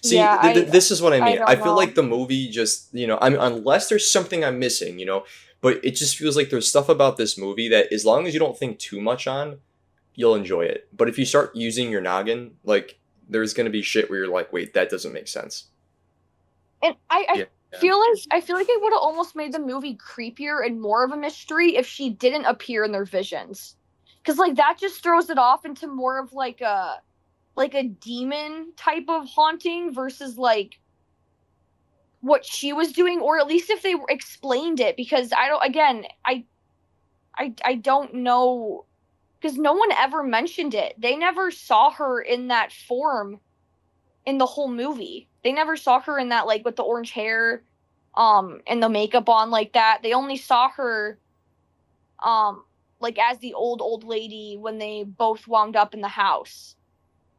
See, Yeah, this is what I I mean. I don't feel know. like the movie just, I mean, unless there's something I'm missing, but it just feels like there's stuff about this movie that as long as you don't think too much on, you'll enjoy it. But if you start using your noggin, like there's gonna be shit where you're like, wait, that doesn't make sense. And Yeah. I feel like it would have almost made the movie creepier and more of a mystery if she didn't appear in their visions. Cause like that just throws it off into more of like a demon type of haunting versus like what she was doing, or at least if they explained it, because I don't again, I don't know because no one ever mentioned it. They never saw her in that form in the whole movie. They never saw her in that like with the orange hair and the makeup on like that. They only saw her like as the old lady when they both wound up in the house.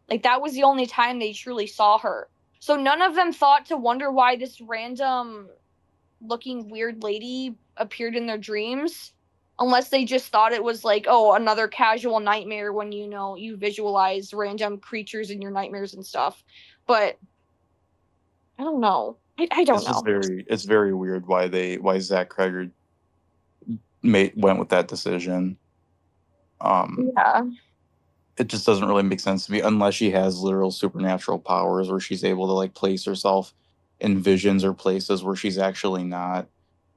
Like that was the only time they truly saw her. So none of them thought to wonder why this random looking weird lady appeared in their dreams unless they just thought it was like, oh, another casual nightmare when you visualize random creatures in your nightmares and stuff. But I don't know. I don't It's just know. it's very weird why Zach Cregger went with that decision. Um Yeah. it just doesn't really make sense to me unless she has literal supernatural powers where she's able to like place herself in visions or places where she's actually not.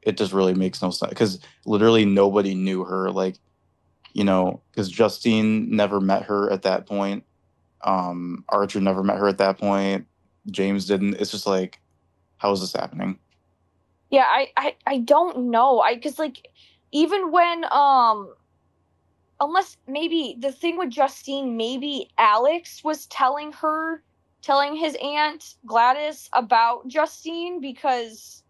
It just really makes no sense because literally nobody knew her. Like, because Justine never met her at that point. Archer never met her at that point. James didn't. It's just like, how is this happening? Yeah, I don't know. Cause like even when unless maybe the thing with Justine, maybe Alex was telling his aunt Gladys about Justine because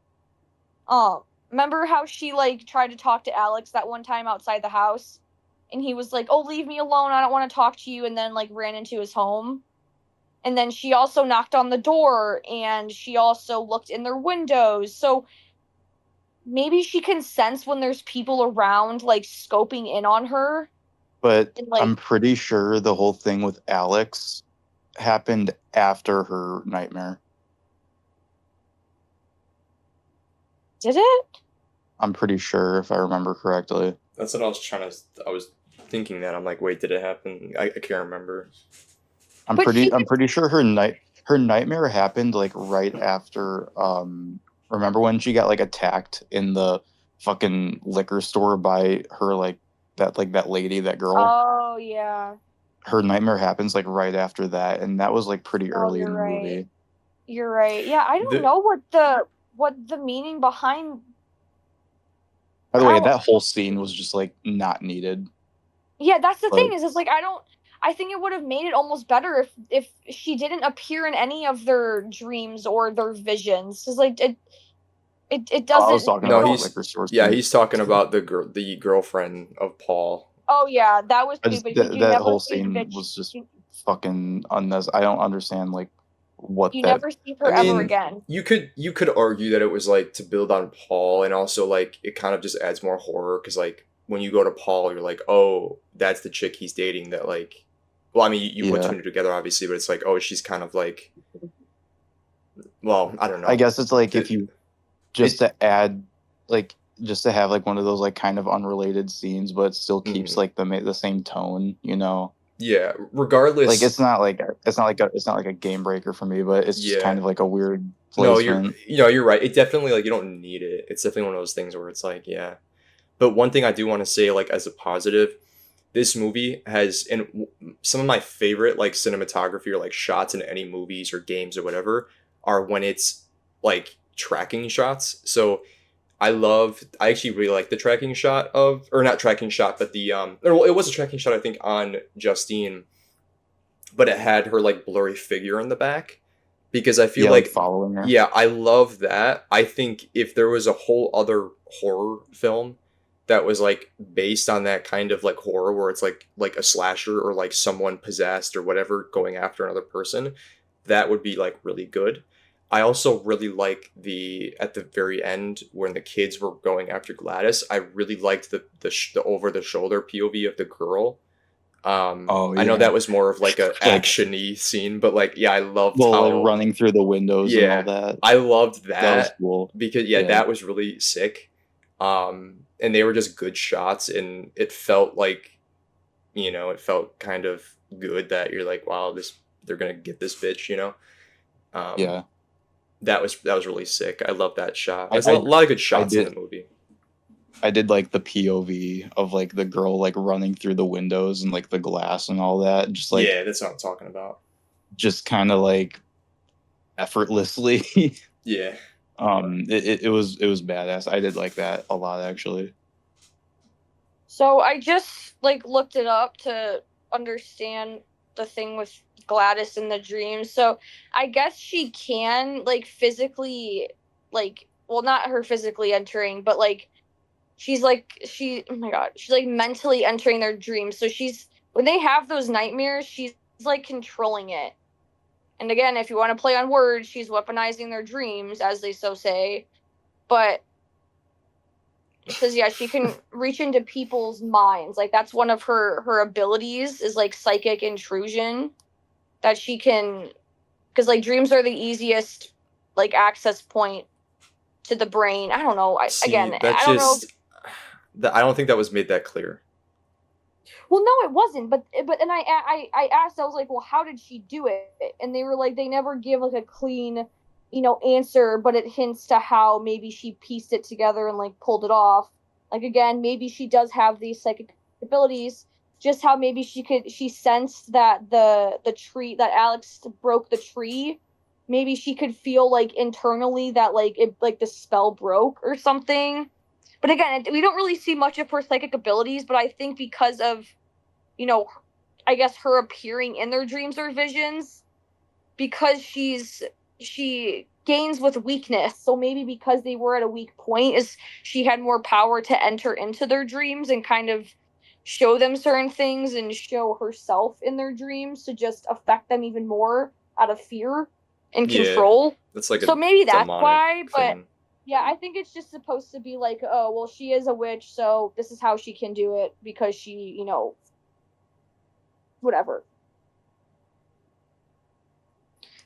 remember how she like tried to talk to Alex that one time outside the house and he was like, "Oh, leave me alone. I don't want to talk to you," and then like ran into his home. And then she also knocked on the door and she also looked in their windows. So maybe she can sense when there's people around like scoping in on her But and like I'm pretty sure the whole thing with Alex happened after her nightmare. did it? I'm pretty sure if I remember correctly. That's what I was trying to. I was thinking that I'm like, wait, did it happen? I can't remember. But she I'm could. pretty sure her nightmare happened like right after remember when she got like attacked in the fucking liquor store by her like that lady, that girl. Oh yeah. Her nightmare happens like right after that, and that was like pretty No, early you're in the right. movie. You're right. Yeah, I don't The know what the meaning behind. By the I way, don't. that whole scene was just like not needed. Yeah, that's the thing But is it's like I don't. I think it would have made it almost better if she didn't appear in any of their dreams or their visions. Cause like it I was doesn't. talking You no, about the don't. liquor store yeah, scene. he's talking about the girlfriend of Paul. Oh yeah, that was I just stupid because you that never whole see scene bitch. was just fucking unnecessary. I don't understand like what You that. never see I her ever mean, again. you could argue that it was like to build on Paul, and also like it kind of just adds more horror because like when you go to Paul, you're like, oh, that's the chick he's dating. That like, well, I mean, you put two Yeah, and two together, obviously, but it's like, oh, she's kind of like, well, I don't I know. guess it's like if The, you just it, to add like just to have like one of those like kind of unrelated scenes, but it still keeps mm, like the same tone. yeah. Like Regardless, it's not like a game breaker for me, but it's just kind yeah. of like a weird No, placement. you're right. It definitely like you don't need it. It's definitely one of those things where it's like, yeah. But one thing I do want to say, like as a positive, this movie has some of my favorite like cinematography or like shots in any movies or games or whatever are when it's like tracking shots. So I actually really like the tracking shot of, or not tracking shot, but the or, well, it was a tracking shot I think on Justine, but it had her like blurry figure in the back because I feel Yeah, like like, following her. yeah, I love that. I think if there was a whole other horror film that was like based on that kind of like horror where it's like a slasher or like someone possessed or whatever going after another person, that would be like really good. I also really like the at the very end when the kids were going after Gladys. I really liked the over the shoulder POV of the girl. Oh I know yeah, that was more of like a like actiony scene, but like yeah, I loved well, like how, running through the windows and all yeah, that. I loved That was that cool. because yeah, Yeah, that was really sick. And they were just good shots, and it felt like, it felt kind of good that you're like, wow, this they're gonna get this bitch. Um, yeah. that was really sick. I love that shot. I There's a I lot of good I shots in the did movie. I did like the POV of like the girl like running through the windows and like the glass and all that, Yeah, that's what I'm talking about. just kind of like effortlessly. Yeah. It was badass. I did like that a lot actually. So I just like looked it up to understand the thing with Gladys in the dream. So I guess she can like physically like well not her physically entering, but like she oh my god, she's like mentally entering their dreams. So she's when they have those nightmares, she's like controlling it. And again, if you want to play on words, she's weaponizing their dreams, as they so say. But it says yeah she can reach into people's minds like that's one of her abilities is like psychic intrusion that she can because like dreams are the easiest like access point to the brain. I don't know. See, that I don't know. just I don't think that was made that clear. Well, no, it wasn't. But and I asked. I was like, well, how did she do it? And they were like, they never give like a clean, answer. But it hints to how maybe she pieced it together and like pulled it off. Like again, maybe she does have these psychic abilities. Just how maybe she sensed that the tree that Alex broke the tree. Maybe she could feel like internally that like the spell broke or something. But again, we don't really see much of her psychic abilities. But I think because of you know, I guess her appearing in their dreams or visions because she gains with weakness. So maybe because they were at a weak point, is she had more power to enter into their dreams and kind of show them certain things and show herself in their dreams to just affect them even more out of fear and Yeah, control. that's like So a maybe that's demonic why, but thing. yeah, I think it's just supposed to be like, oh, well, she is a witch, so this is how she can do it because she, whatever.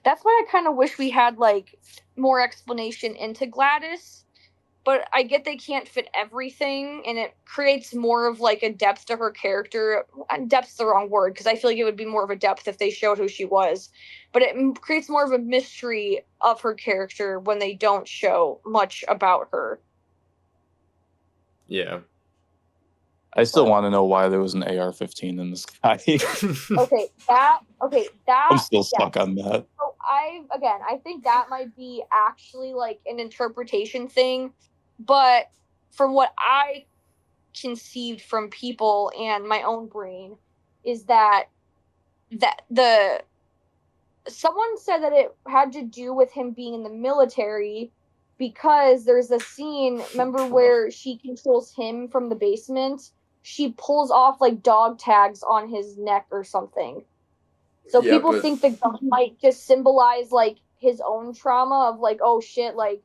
That's why I kind of wish we had like more explanation into Gladys, but I get they can't fit everything, and it creates more of like a depth to her character. Depth's the wrong word because I feel like it would be more of a depth if they showed who she was, but it creates more of a mystery of her character when they don't show much about her. Yeah. I still want to know why there was an AR-15 in the sky. Okay, that I'm still stuck yes. on that. So I think that might be actually like an interpretation thing, but from what I conceived from people and my own brain is that the someone said that it had to do with him being in the military because there's a scene, remember, where she controls him from the basement. She pulls off like dog tags on his neck or something. So Yeah, people but think the gun might just symbolize like his own trauma of like, oh shit, like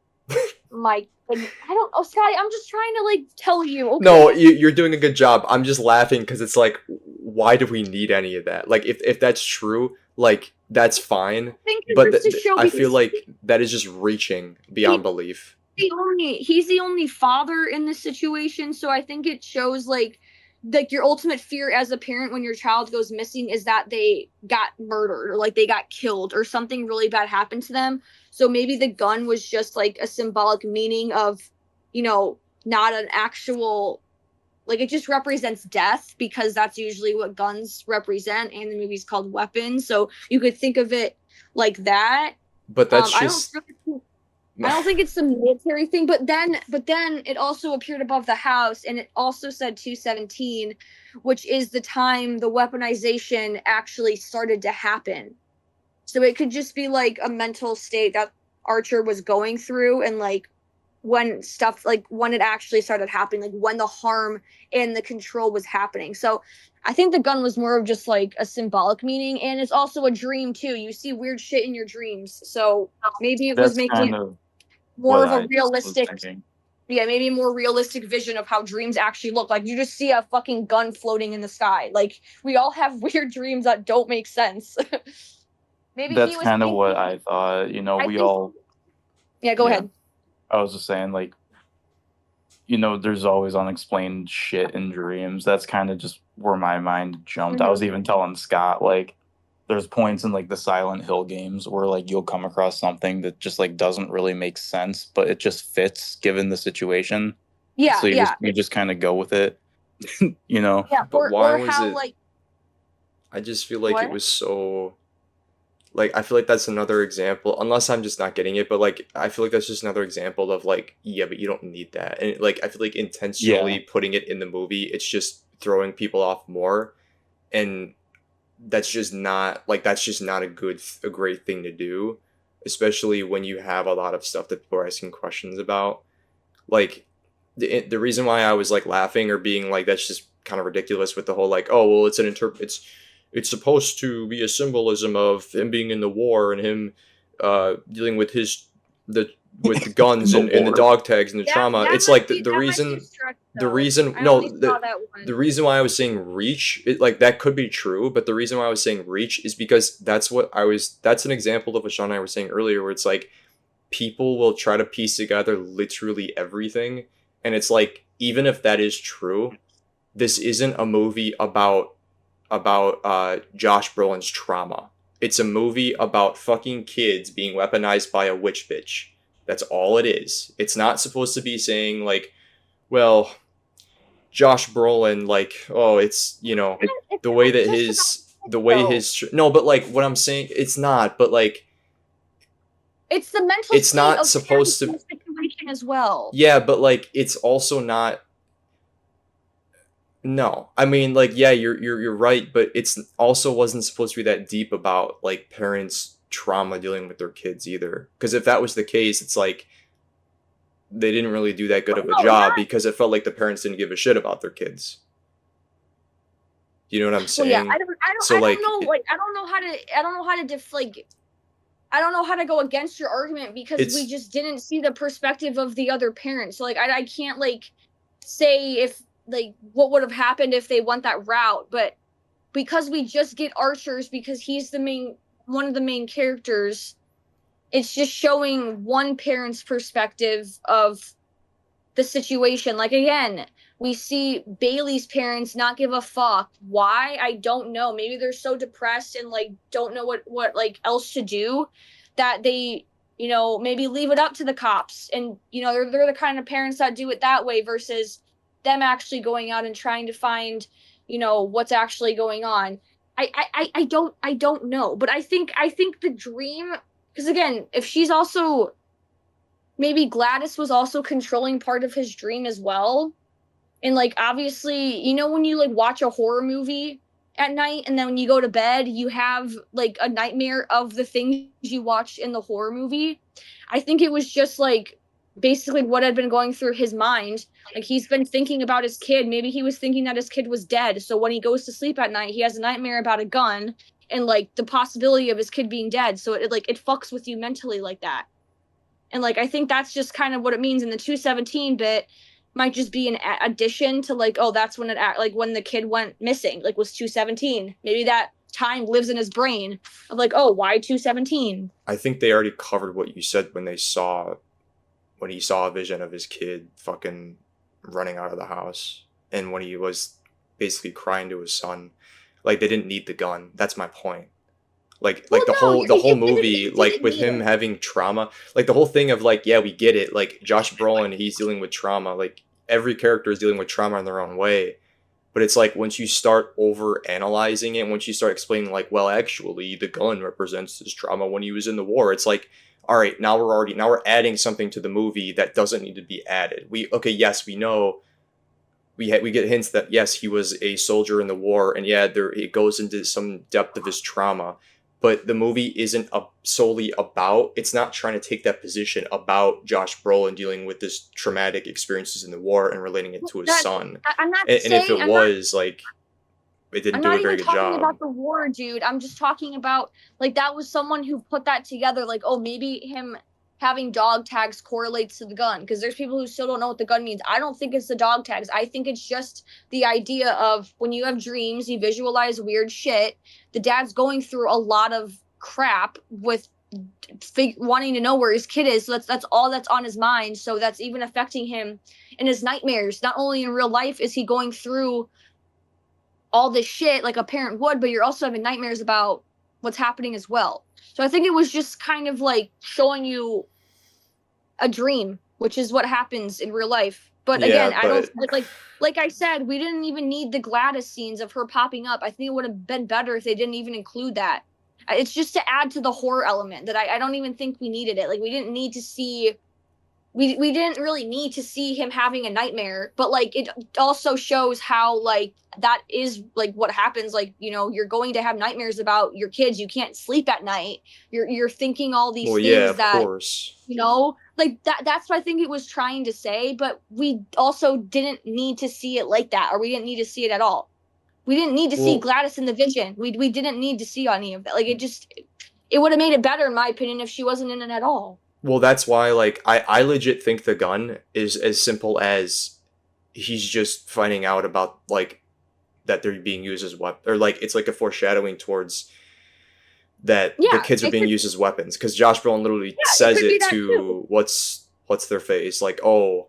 my I don't oh Scotty, I'm just trying to like tell you, no, okay? you're doing a good job. I'm just laughing because it's like, why do we need any of that? Like, if that's true, like that's fine. I think it's But just to show I feel because like that is just reaching beyond he, belief. he's the only father in this situation, so I think it shows like your ultimate fear as a parent when your child goes missing is that they got murdered or like they got killed or something really bad happened to them. So maybe the gun was just like a symbolic meaning of, not an actual, like it just represents death because that's usually what guns represent and the movie's called weapons. So you could think of it like that. But that's I don't just really I don't think it's the military thing, but then it also appeared above the house and it also said 217, which is the time the weaponization actually started to happen. So it could just be like a mental state that Archer was going through and like when stuff like when it actually started happening, like when the harm and the control was happening. So I think the gun was more of just like a symbolic meaning and it's also a dream too. You see weird shit in your dreams. So maybe it was That's making kind of more what of a I was realistic, thinking. yeah, maybe a more realistic vision of how dreams actually look. Like you just see a fucking gun floating in the sky. Like we all have weird dreams that don't make sense. Maybe he That's was kind of what thinking, I thought. I We think, all, yeah, go yeah. ahead. I was just saying, like, there's always unexplained shit in dreams. That's kind of just where my mind jumped. I Mm-hmm. was even telling Scott, like, there's points in like the Silent Hill games where like you'll come across something that just like doesn't really make sense, but it just fits given the situation. Yeah, So you just yeah, you just kind of go with it, you know. yeah. but why Or was how it? like I just feel like it what? was so. Like, I feel like that's another example, unless I'm just not getting it, but like I feel like that's just another example of like, yeah, but you don't need that. And like I feel like Yeah, intentionally putting it in the movie, it's just throwing people off more. And that's just not a great thing to do, especially when you have a lot of stuff that people are asking questions about. Like the reason why I was like laughing or being like that's just kind of ridiculous with the whole like, oh well, it's supposed to be a symbolism of him being in the war and him dealing with the with the guns the and the war. dog tags and the trauma. It's like the That might be a reason stretch the though. reason I no only saw that the one. reason why I was saying reach like that could be true, but the reason why I was saying reach is because that's an example of what Sean and I were saying earlier where it's like people will try to piece together literally everything, and it's like even if that is true, this isn't a movie about Josh Brolin's trauma. It's a movie about fucking kids being weaponized by a witch bitch. That's all it is. It's not supposed to be saying like, well, Josh Brolin, like, oh, it's, you know, It's the way not that just his about the kids, way though. his no, but like what I'm saying, it's not, but like It's the mental it's state not of parents supposed in to. the situation as well. Yeah, but like it's also not. No, I mean, like, yeah, you're right, but it's also wasn't supposed to be that deep about like parents' trauma dealing with their kids either. Because if that was the case, it's like they didn't really do that good of a No, job not because it felt like the parents didn't give a shit about their kids. You know what I'm well. Yeah, saying? So I don't like, know. Like, I don't know how to I don't know how to go against your argument because we it's just didn't see the perspective of the other parents. So, like, I can't like say if like what would have happened if they went that route, but because we just get Archer's because he's the main one of the main characters, it's just showing one parent's perspective of the situation. Like, again, we see Bailey's parents not give a fuck. Why? I don't know. Maybe they're so depressed and like don't know what like else to do that they, maybe leave it up to the cops. And they're the kind of parents that do it that way versus them actually going out and trying to find, what's actually going on. I don't know. But I think the dream, because again, if she's also, maybe Gladys was also controlling part of his dream as well. And like, obviously, when you like watch a horror movie at night and then when you go to bed, you have like a nightmare of the things you watched in the horror movie. I think it was just like basically what had been going through his mind. Like, he's been thinking about his kid. Maybe he was thinking that his kid was dead. So when he goes to sleep at night, he has a nightmare about a gun and like the possibility of his kid being dead. So it fucks with you mentally like that. And like, I think that's just kind of what it means. In the 217 bit might just be an addition to like, oh, that's when like when the kid went missing, like was 217. Maybe that time lives in his brain of like, oh, why 217? I think they already covered what you said when he saw a vision of his kid fucking running out of the house and when he was basically crying to his son. Like they didn't need the gun. That's my point. Well, The no, whole you movie, like didn't with need him it. having trauma, like the whole thing of like, yeah, we get it, like Josh Brolin, he's dealing with trauma, like every character is dealing with trauma in their own way, but it's like once you start over analyzing it, once you start explaining like, well, actually the gun represents his trauma when he was in the war, it's like, all right, now we're adding something to the movie that doesn't need to be added. Okay, yes, we know, we get hints that yes, he was a soldier in the war, and yeah, there it goes into some depth of his trauma. But the movie isn't solely about. It's not trying to take that position about Josh Brolin dealing with this traumatic experiences in the war and relating it to his That son. I'm not And if saying it was like, it didn't I'm do not a very even good talking job. about the war, dude. I'm just talking about like that was someone who put that together. Like, oh, maybe him having dog tags correlates to the gun because there's people who still don't know what the gun means. I don't think it's the dog tags. I think it's just the idea of when you have dreams, you visualize weird shit. The dad's going through a lot of crap with wanting to know where his kid is. So that's all that's on his mind. So that's even affecting him in his nightmares. Not only in real life is he going through all this shit like a parent would, but you're also having nightmares about what's happening as well. So I think it was just kind of like showing you a dream, which is what happens in real life. But Yeah, again, I don't but like I said, we didn't even need the Gladys scenes of her popping up. I think it would have been better if they didn't even include that. It's just to add to the horror element that I don't even think we needed it. Like, we didn't need to see we didn't really need to see him having a nightmare, but like it also shows how like that is like what happens. Like, you're going to have nightmares about your kids. You can't sleep at night. You're thinking all these well, yeah, things of that, course. like that's what I think it was trying to say, but we also didn't need to see it like that, or we didn't need to see it at all. We didn't need to see Well, Gladys in the vision. We didn't need to see any of that. Like, it would have made it better in my opinion if she wasn't in it at all. well, that's why like I legit think the gun is as simple as he's just finding out about like that they're being used as weapons, or like it's like a foreshadowing towards that the Yeah, kids are it being could. used as weapons because Josh Brolin literally Yeah, it says could be it that too. to what's their face, like, oh,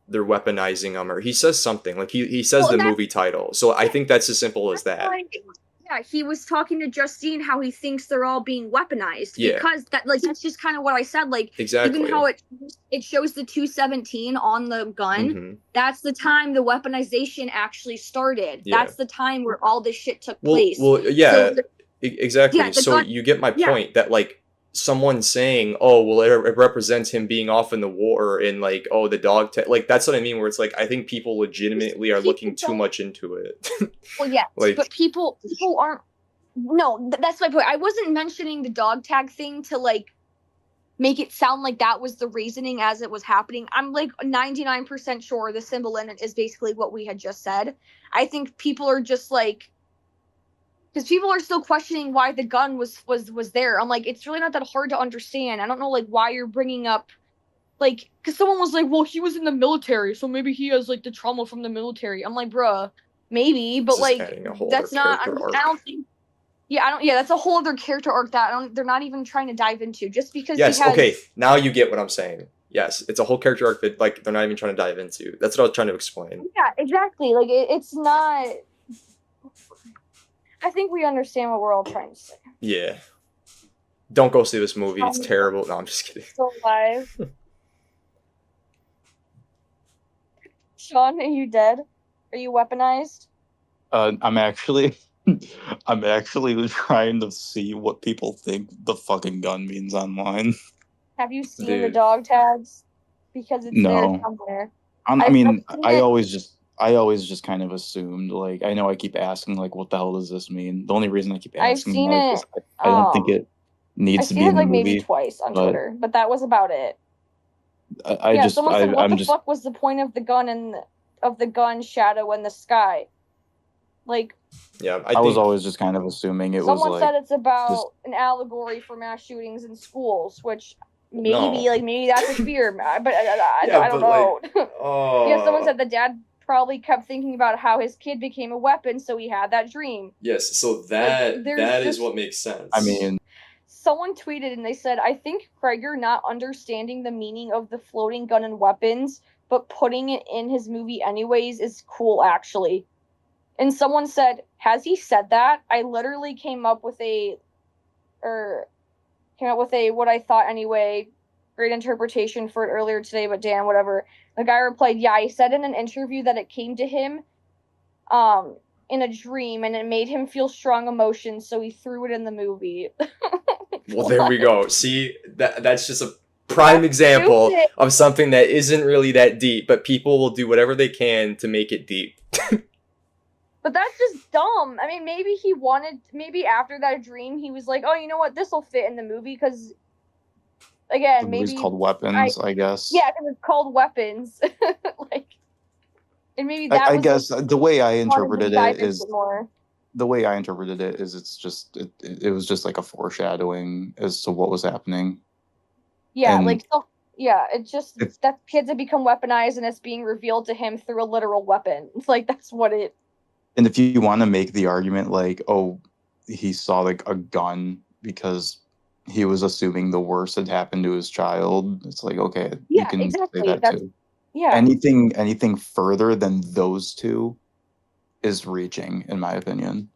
they're weaponizing him, or he says something like he says Well, the and that's movie title. So I think that's as simple as that's that. why, yeah, he was talking to Justine how he thinks they're all being weaponized Yeah, because that like that's just kind of what I said. Like even how exactly. it shows the 217 on the gun. Hmm. That's the time the weaponization actually started. Yeah. That's the time where all this shit took Well, place. well, So yeah, exactly. yeah, the So gun. you get my Yeah, point that like someone saying, "Oh, well, it represents him being off in the war," and like, "Oh, the dog," like that's what I mean. Where it's like I think people legitimately are looking people too don't. much into it. Well, yes, Like, but people aren't. No, that's my point. I wasn't mentioning the dog tag thing to like make it sound like that was the reasoning as it was happening. I'm like 99% sure the symbol in it is basically what we had just said. I think people are just like because people are still questioning why the gun was there. I'm like, it's really not that hard to understand. I don't know like why you're bringing up like because someone was like, well, he was in the military, so maybe he has like the trauma from the military. I'm like, bruh, maybe, this but is like adding a whole other that's not. character I arc. don't think. Yeah, I don't. Yeah, that's a whole other character arc that I don't. They're not even trying to dive into just because he Yes, okay, has. now you get what I'm saying. Yes, it's a whole character arc that like they're not even trying to dive into. That's what I was trying to explain. Yeah, exactly. Like it's not. I think we understand what we're all trying to say. Yeah. Don't go see this movie. It's Sean terrible. No, I'm just kidding. still alive. Sean, are you dead? Are you weaponized? I'm actually, I'm actually trying to see what people think the fucking gun means online. Have you seen the Dude. dog tags? Because it's there No, somewhere. I I've mean, seen it. I always just kind of assumed. Like, I know I keep asking, like, what the hell does this mean? The only reason I keep I've asking seen that it. is I don't think Um, it needs I've to seen be it in the like maybe movie, twice on but Twitter, but that was about it. I Yeah, just, someone said, "What I'm the just, fuck was the point of the gun and of the gun shadow in the sky?" Like, Yeah, I I was think always just kind of assuming it was someone like said it's just about an allegory for mass shootings in schools, which maybe, no. like, maybe that's a fear, but Yeah, I don't but like, know. Yeah, someone oh, said the dad probably kept thinking about how his kid became a weapon, so he had that dream. yes. So Like, that there's that is just what makes I sense. mean, someone tweeted and they said, I think Cregger not understanding the meaning of the floating gun and weapons, but putting it in his movie anyways is cool, actually. And someone said, has he said that? I literally or came up with a what I thought anyway, great interpretation for it earlier today, but Dan, whatever. The guy replied, yeah, he said in an interview that it came to him in a dream and it made him feel strong emotions, so he threw it in the movie. Well, there we go. See, that's just a prime That's example stupid. of something that isn't really that deep, but people will do whatever they can to make it deep. But that's just dumb. I mean, maybe after that dream, he was like, oh, you know what? This will fit in the movie because, the again, movie's maybe called Weapons, I guess. yeah, because it's called Weapons. Like, and maybe that I was like, guess the way I wanted to interpreted dive it into is it more. the way I interpreted it is it's just it was just like a foreshadowing as to what was happening. Yeah, And like, so, yeah, it's just if that kids have become weaponized and it's being revealed to him through a literal weapon. It's like, that's what it, and if you want to make the argument like, oh, he saw like a gun because he was assuming the worst had happened to his child, it's like, okay, you yeah, can say exactly. that too. Yeah. Anything further than those two is reaching, in my opinion.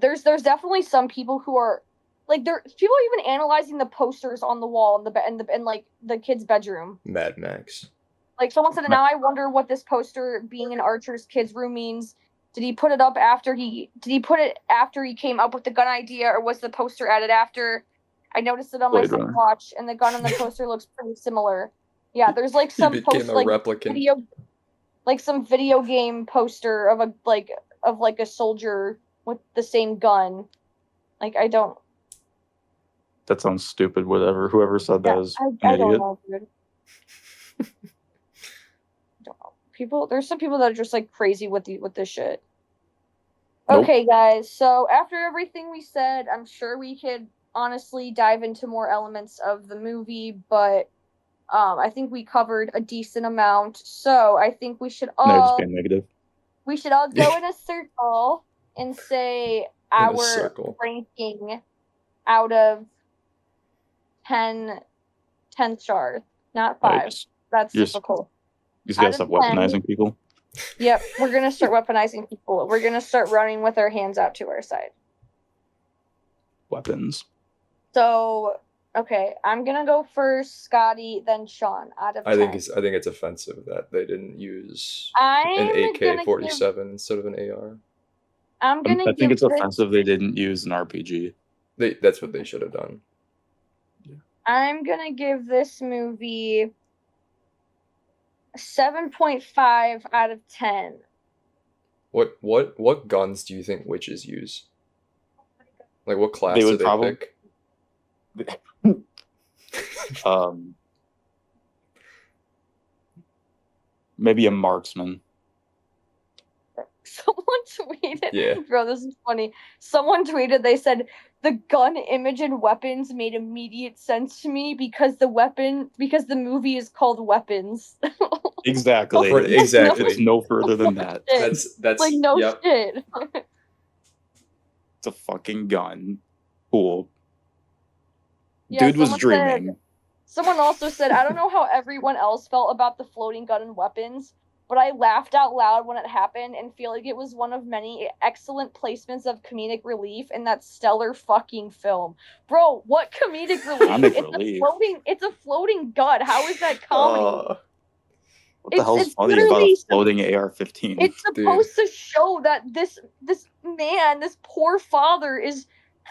There's definitely some people who are like people are even analyzing the posters on the wall in the in like the kid's bedroom. Mad Max. Like someone said, now I wonder what this poster being in Archer's kid's room means. Did he put it after he came up with the gun idea, or was the poster added after? I noticed it on my Blade second Runner. watch, and the gun and the poster looks pretty similar. Yeah, there's like He some became post a like replicant. video like some video game poster of a soldier with the same gun. Like I don't. That sounds stupid. Whatever. Whoever said that Yeah, is an I don't idiot. know, dude. I don't know. There's some people that are just like crazy with this shit. Nope. Okay, guys. So after everything we said, I'm sure we could honestly dive into more elements of the movie, but I think we covered a decent amount. So I think No, you're just being negative. we should all go in a circle and say In a our circle. ranking out of 10 10 stars, not I 5. just That's You're s- difficult. You just gotta Out of stop 10, weaponizing people. yep, we're gonna start weaponizing people. We're gonna start running with our hands out to our side. Weapons. So, okay, I'm gonna go first, Scotty, then Sean. Out of 10, I think it's offensive that they didn't use an I'm gonna give. AK-47 instead of an AR. I'm I gonna think give it's this. offensive they didn't use an RPG. That's what they should have done. I'm gonna give this movie 7.5 out of 10. What guns do you think witches use? Like what class They do would they probably pick? Maybe a marksman. Someone tweeted, Yeah. bro, this is funny. Someone tweeted, they said, the gun image and weapons made immediate sense to me because the movie is called Weapons. Exactly. Exactly. It's no further than that. That's like, no yep. shit. It's a fucking gun. Cool. Yeah, Dude was someone dreaming. Someone also said, I don't know how everyone else felt about the floating gun and weapons, but I laughed out loud when it happened and feel like it was one of many excellent placements of comedic relief in that stellar fucking film. Bro, what comedic relief? Comic relief. It's a floating gun. How is that comedy? What the hell's It's funny about a literally floating AR-15? It's supposed to show that this man, this poor father, is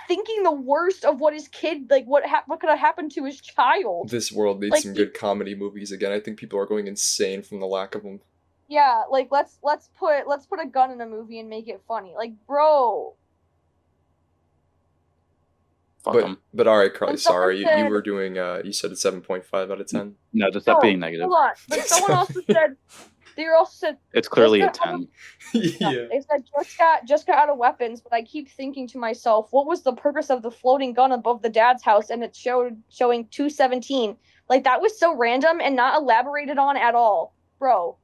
thinking the worst of what his kid, like what could have happened to his child. This world needs Like, some good comedy movies again. I think people are going insane from the lack of them. Yeah, like let's put a gun in a movie and make it funny. Like, bro. Fuck them. But all right, Carly. And someone Sorry, you said- were doing. You said it's 7.5 out of 10. No, just stop being negative. Hold on. But someone also said they also said It's clearly a Just got- 10. Yeah. they said just got out of weapons, but I keep thinking to myself, what was the purpose of the floating gun above the dad's house? And it's showing 217. Like, that was so random and not elaborated on at all, bro.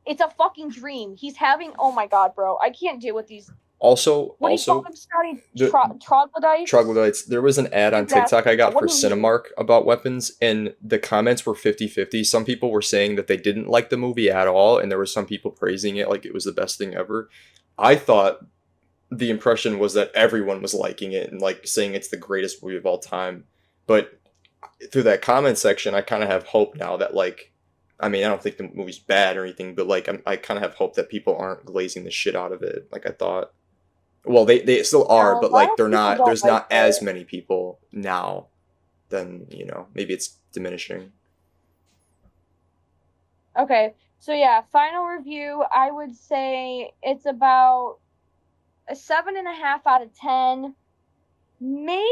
It's a fucking dream. He's having. Oh my god, bro! I can't deal with these. Also, What do you call them, Scotty? the- Troglodytes. Troglodytes. There was an ad on Exactly. TikTok I got What for do you mean? Cinemark about weapons, and the comments were 50-50. Some people were saying that they didn't like the movie at all, and there were some people praising it like it was the best thing ever. I thought the impression was that everyone was liking it and like saying it's the greatest movie of all time. But through that comment section, I kind of have hope now that like, I mean, I don't think the movie's bad or anything, but like I kind of have hope that people aren't glazing the shit out of it like I thought. Well, they still are, No, but a lot like of they're people not. don't There's like not as it. many people now. Then maybe it's diminishing. Okay, so yeah, final review. I would say it's about a 7.5 out of 10. Maybe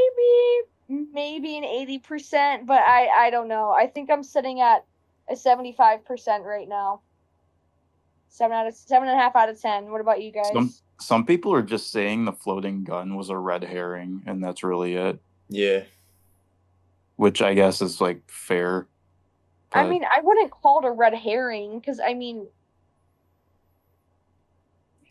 an 80%, but I don't know. I think I'm sitting at a 75% right now. 7.5 out of 10. What about you guys? Some people are just saying the floating gun was a red herring, and that's really it. Yeah. Which I guess is like fair. I but- mean, I wouldn't call it a red herring because I mean,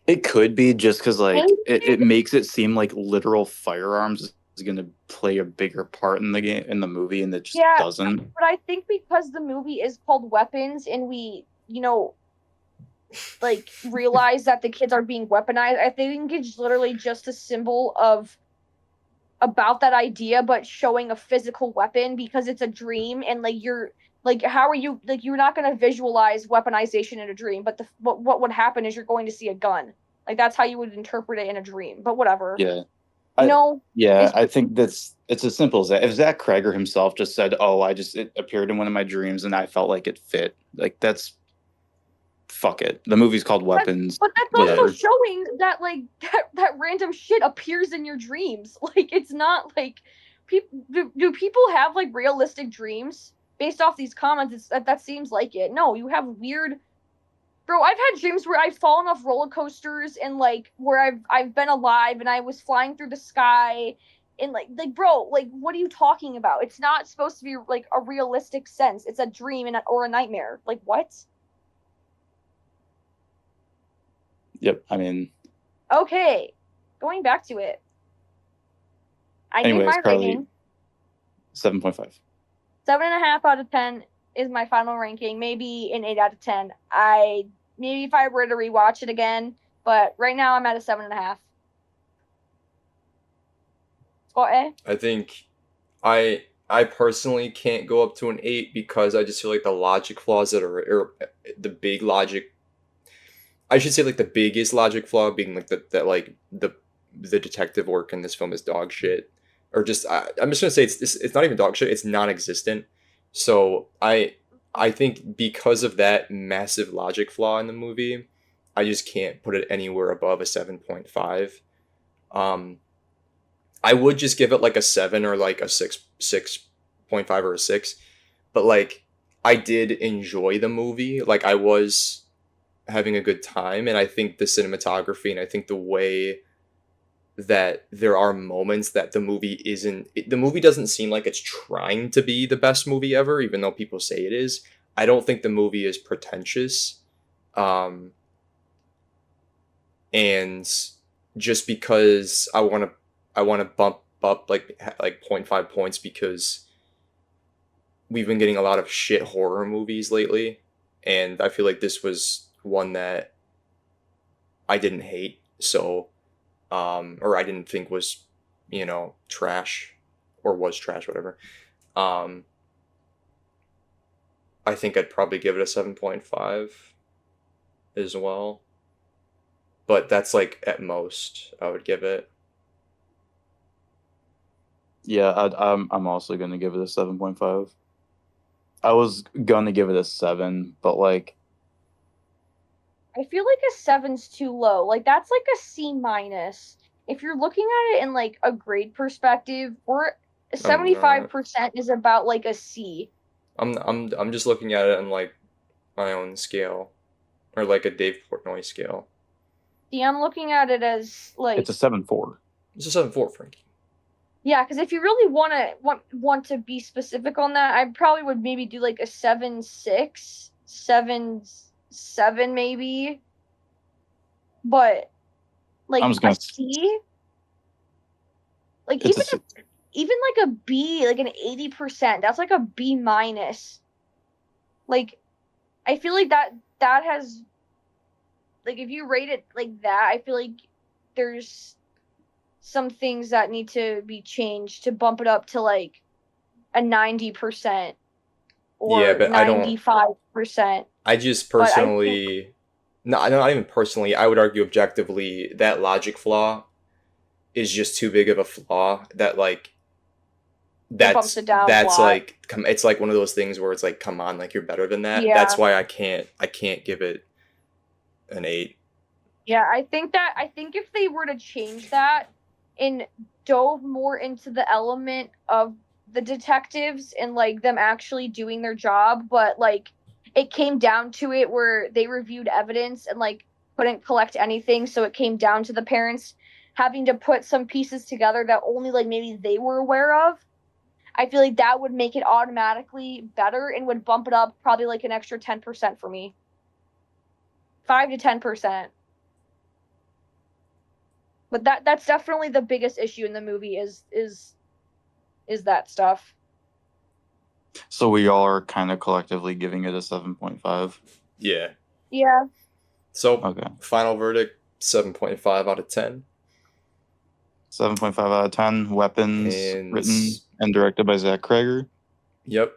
It could be just because like Maybe. it makes it seem like literal firearms is going to play a bigger part in the movie, and it just Yeah. doesn't. but I think because the movie is called Weapons and we, like realize that the kids are being weaponized, I think it's literally just a symbol of about that idea, but showing a physical weapon because it's a dream and like you're like how are you like you're not going to visualize weaponization in a dream, but what would happen is you're going to see a gun. Like that's how you would interpret it in a dream. But whatever. Yeah. It's- I think it's as simple as that. If Zach Cregger himself just said, "Oh, it appeared in one of my dreams and I felt like it fit," like that's fuck it. The movie's called Weapons. But that's Whatever. also showing that like that random shit appears in your dreams. Like it's not like people do people have like realistic dreams based off these comments? That seems like it. No, you have weird. Bro, I've had dreams where I've fallen off roller coasters and like where I've been alive and I was flying through the sky and like bro, like what are you talking about? It's not supposed to be like a realistic sense. It's a dream or a nightmare. Like what? Yep. I mean, Okay, going back to it. I gave anyways, my Carly, rating 7.5. 7.5 out of 10. is my final ranking. Maybe an 8 out of 10. Maybe if I were to rewatch it again, but right now I'm at a 7.5. Scott, eh? I think I personally can't go up to an 8 because I just feel like the logic flaws that are or the big logic. I should say like the biggest logic flaw being like that like the detective work in this film is dog shit, or just I'm just gonna say it's not even dog shit. It's non-existent. So I think because of that massive logic flaw in the movie, I just can't put it anywhere above a 7.5. Um, I would just give it like a 7 or like a 6.5 or a 6, but like I did enjoy the movie. Like I was having a good time, and I think the cinematography and I think the way that there are moments that the movie doesn't seem like it's trying to be the best movie ever, even though people say it is. I don't think the movie is pretentious. Um, and just because I want to bump up like 0.5 points because we've been getting a lot of shit horror movies lately, and I feel like this was one that I didn't hate. So or I didn't think was, trash, or was trash, whatever. Um, I think I'd probably give it a 7.5 as well. But that's like at most I would give it. Yeah, I'm also gonna give it a 7.5. I was gonna give it a 7, but like I feel like a 7's too low. Like that's like a C minus. If you're looking at it in like a grade perspective, we're I'm not. 75% is about like a C. I'm just looking at it on like my own scale, or like a Dave Portnoy scale. See, I'm looking at it as it's like a 7.4. It's a 7.4, Frankie. yeah, because if you really want to be specific on that, I probably would maybe do like a 7.6, 7.7 maybe. But I'm like just a gonna. C, like It's a. even like a B, like an 80%, that's like a B minus. Like I feel like that has like if you rate it like that, I feel like there's some things that need to be changed to bump it up to like a 90% Yeah, or but I don't. 95%. I just But I think personally, no, not even personally. I would argue objectively that logic flaw is just too big of a flaw that like it bumps that's it down a that's lot. like it's like one of those things where it's like, come on, like you're better than that. That's Yeah. why I can't give it an 8. Yeah, I think if they were to change that and dove more into the element of the detectives and like them actually doing their job, but like it came down to it where they reviewed evidence and like couldn't collect anything, so it came down to the parents having to put some pieces together that only like maybe they were aware of. I feel like that would make it automatically better and would bump it up probably like an extra 10% for me. 5 to 10%. But that's definitely the biggest issue in the movie is that stuff. So we all are kind of collectively giving it a 7.5. Yeah. Yeah. So Okay. final verdict, 7.5 out of 10. 7.5 out of 10. Weapons, And written and directed by Zach Cregger. yep.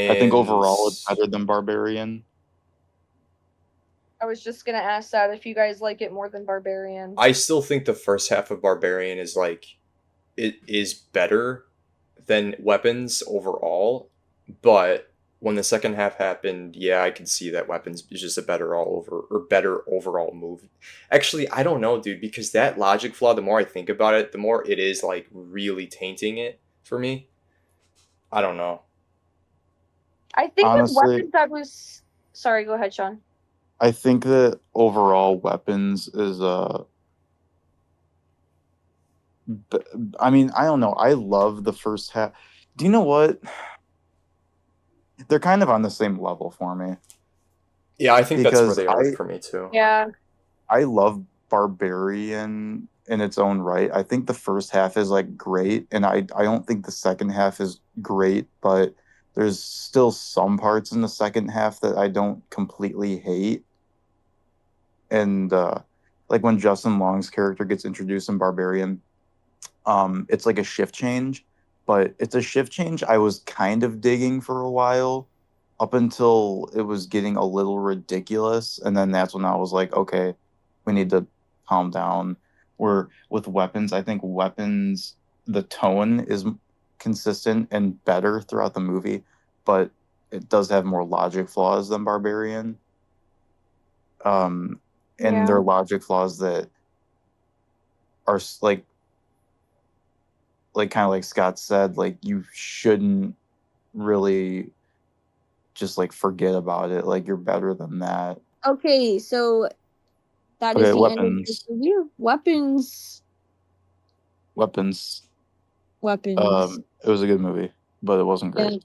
I think And overall it's better than Barbarian. I was just gonna ask that if you guys like it more than Barbarian. I still think the first half of Barbarian is like it is better than Weapons overall, but when the second half happened, yeah, I could see that Weapons is just a better overall movie. Actually, I don't know, dude, because that logic flaw, the more I think about it, the more it is like really tainting it for me. I don't know. I think with Honestly, weapons that was sorry, go ahead, Sean. I think that overall Weapons is I mean, I don't know. I love the first half. Do you know what? They're kind of on the same level for me Yeah, I think that's where because they are for me too. Yeah. I love Barbarian in its own right. I think the first half is like great, and I don't think the second half is great, but There's still some parts in the second half that I don't completely hate. And like when Justin Long's character gets introduced in Barbarian, it's like a shift change, but it's a shift change I was kind of digging for a while up until it was getting a little ridiculous, and then that's when I was like, okay, we need to calm down. Where with weapons, I think weapons, the tone is consistent and better throughout the movie, but it does have more logic flaws than Barbarian. Um, and Yeah. their logic flaws that are like kind of like Scott said, like you shouldn't really just like forget about it. Like you're better than that. Okay, so that is Okay, the end of this weapons. review. Weapons. Weapons. Weapons. It was a good movie, but it wasn't Yeah. great.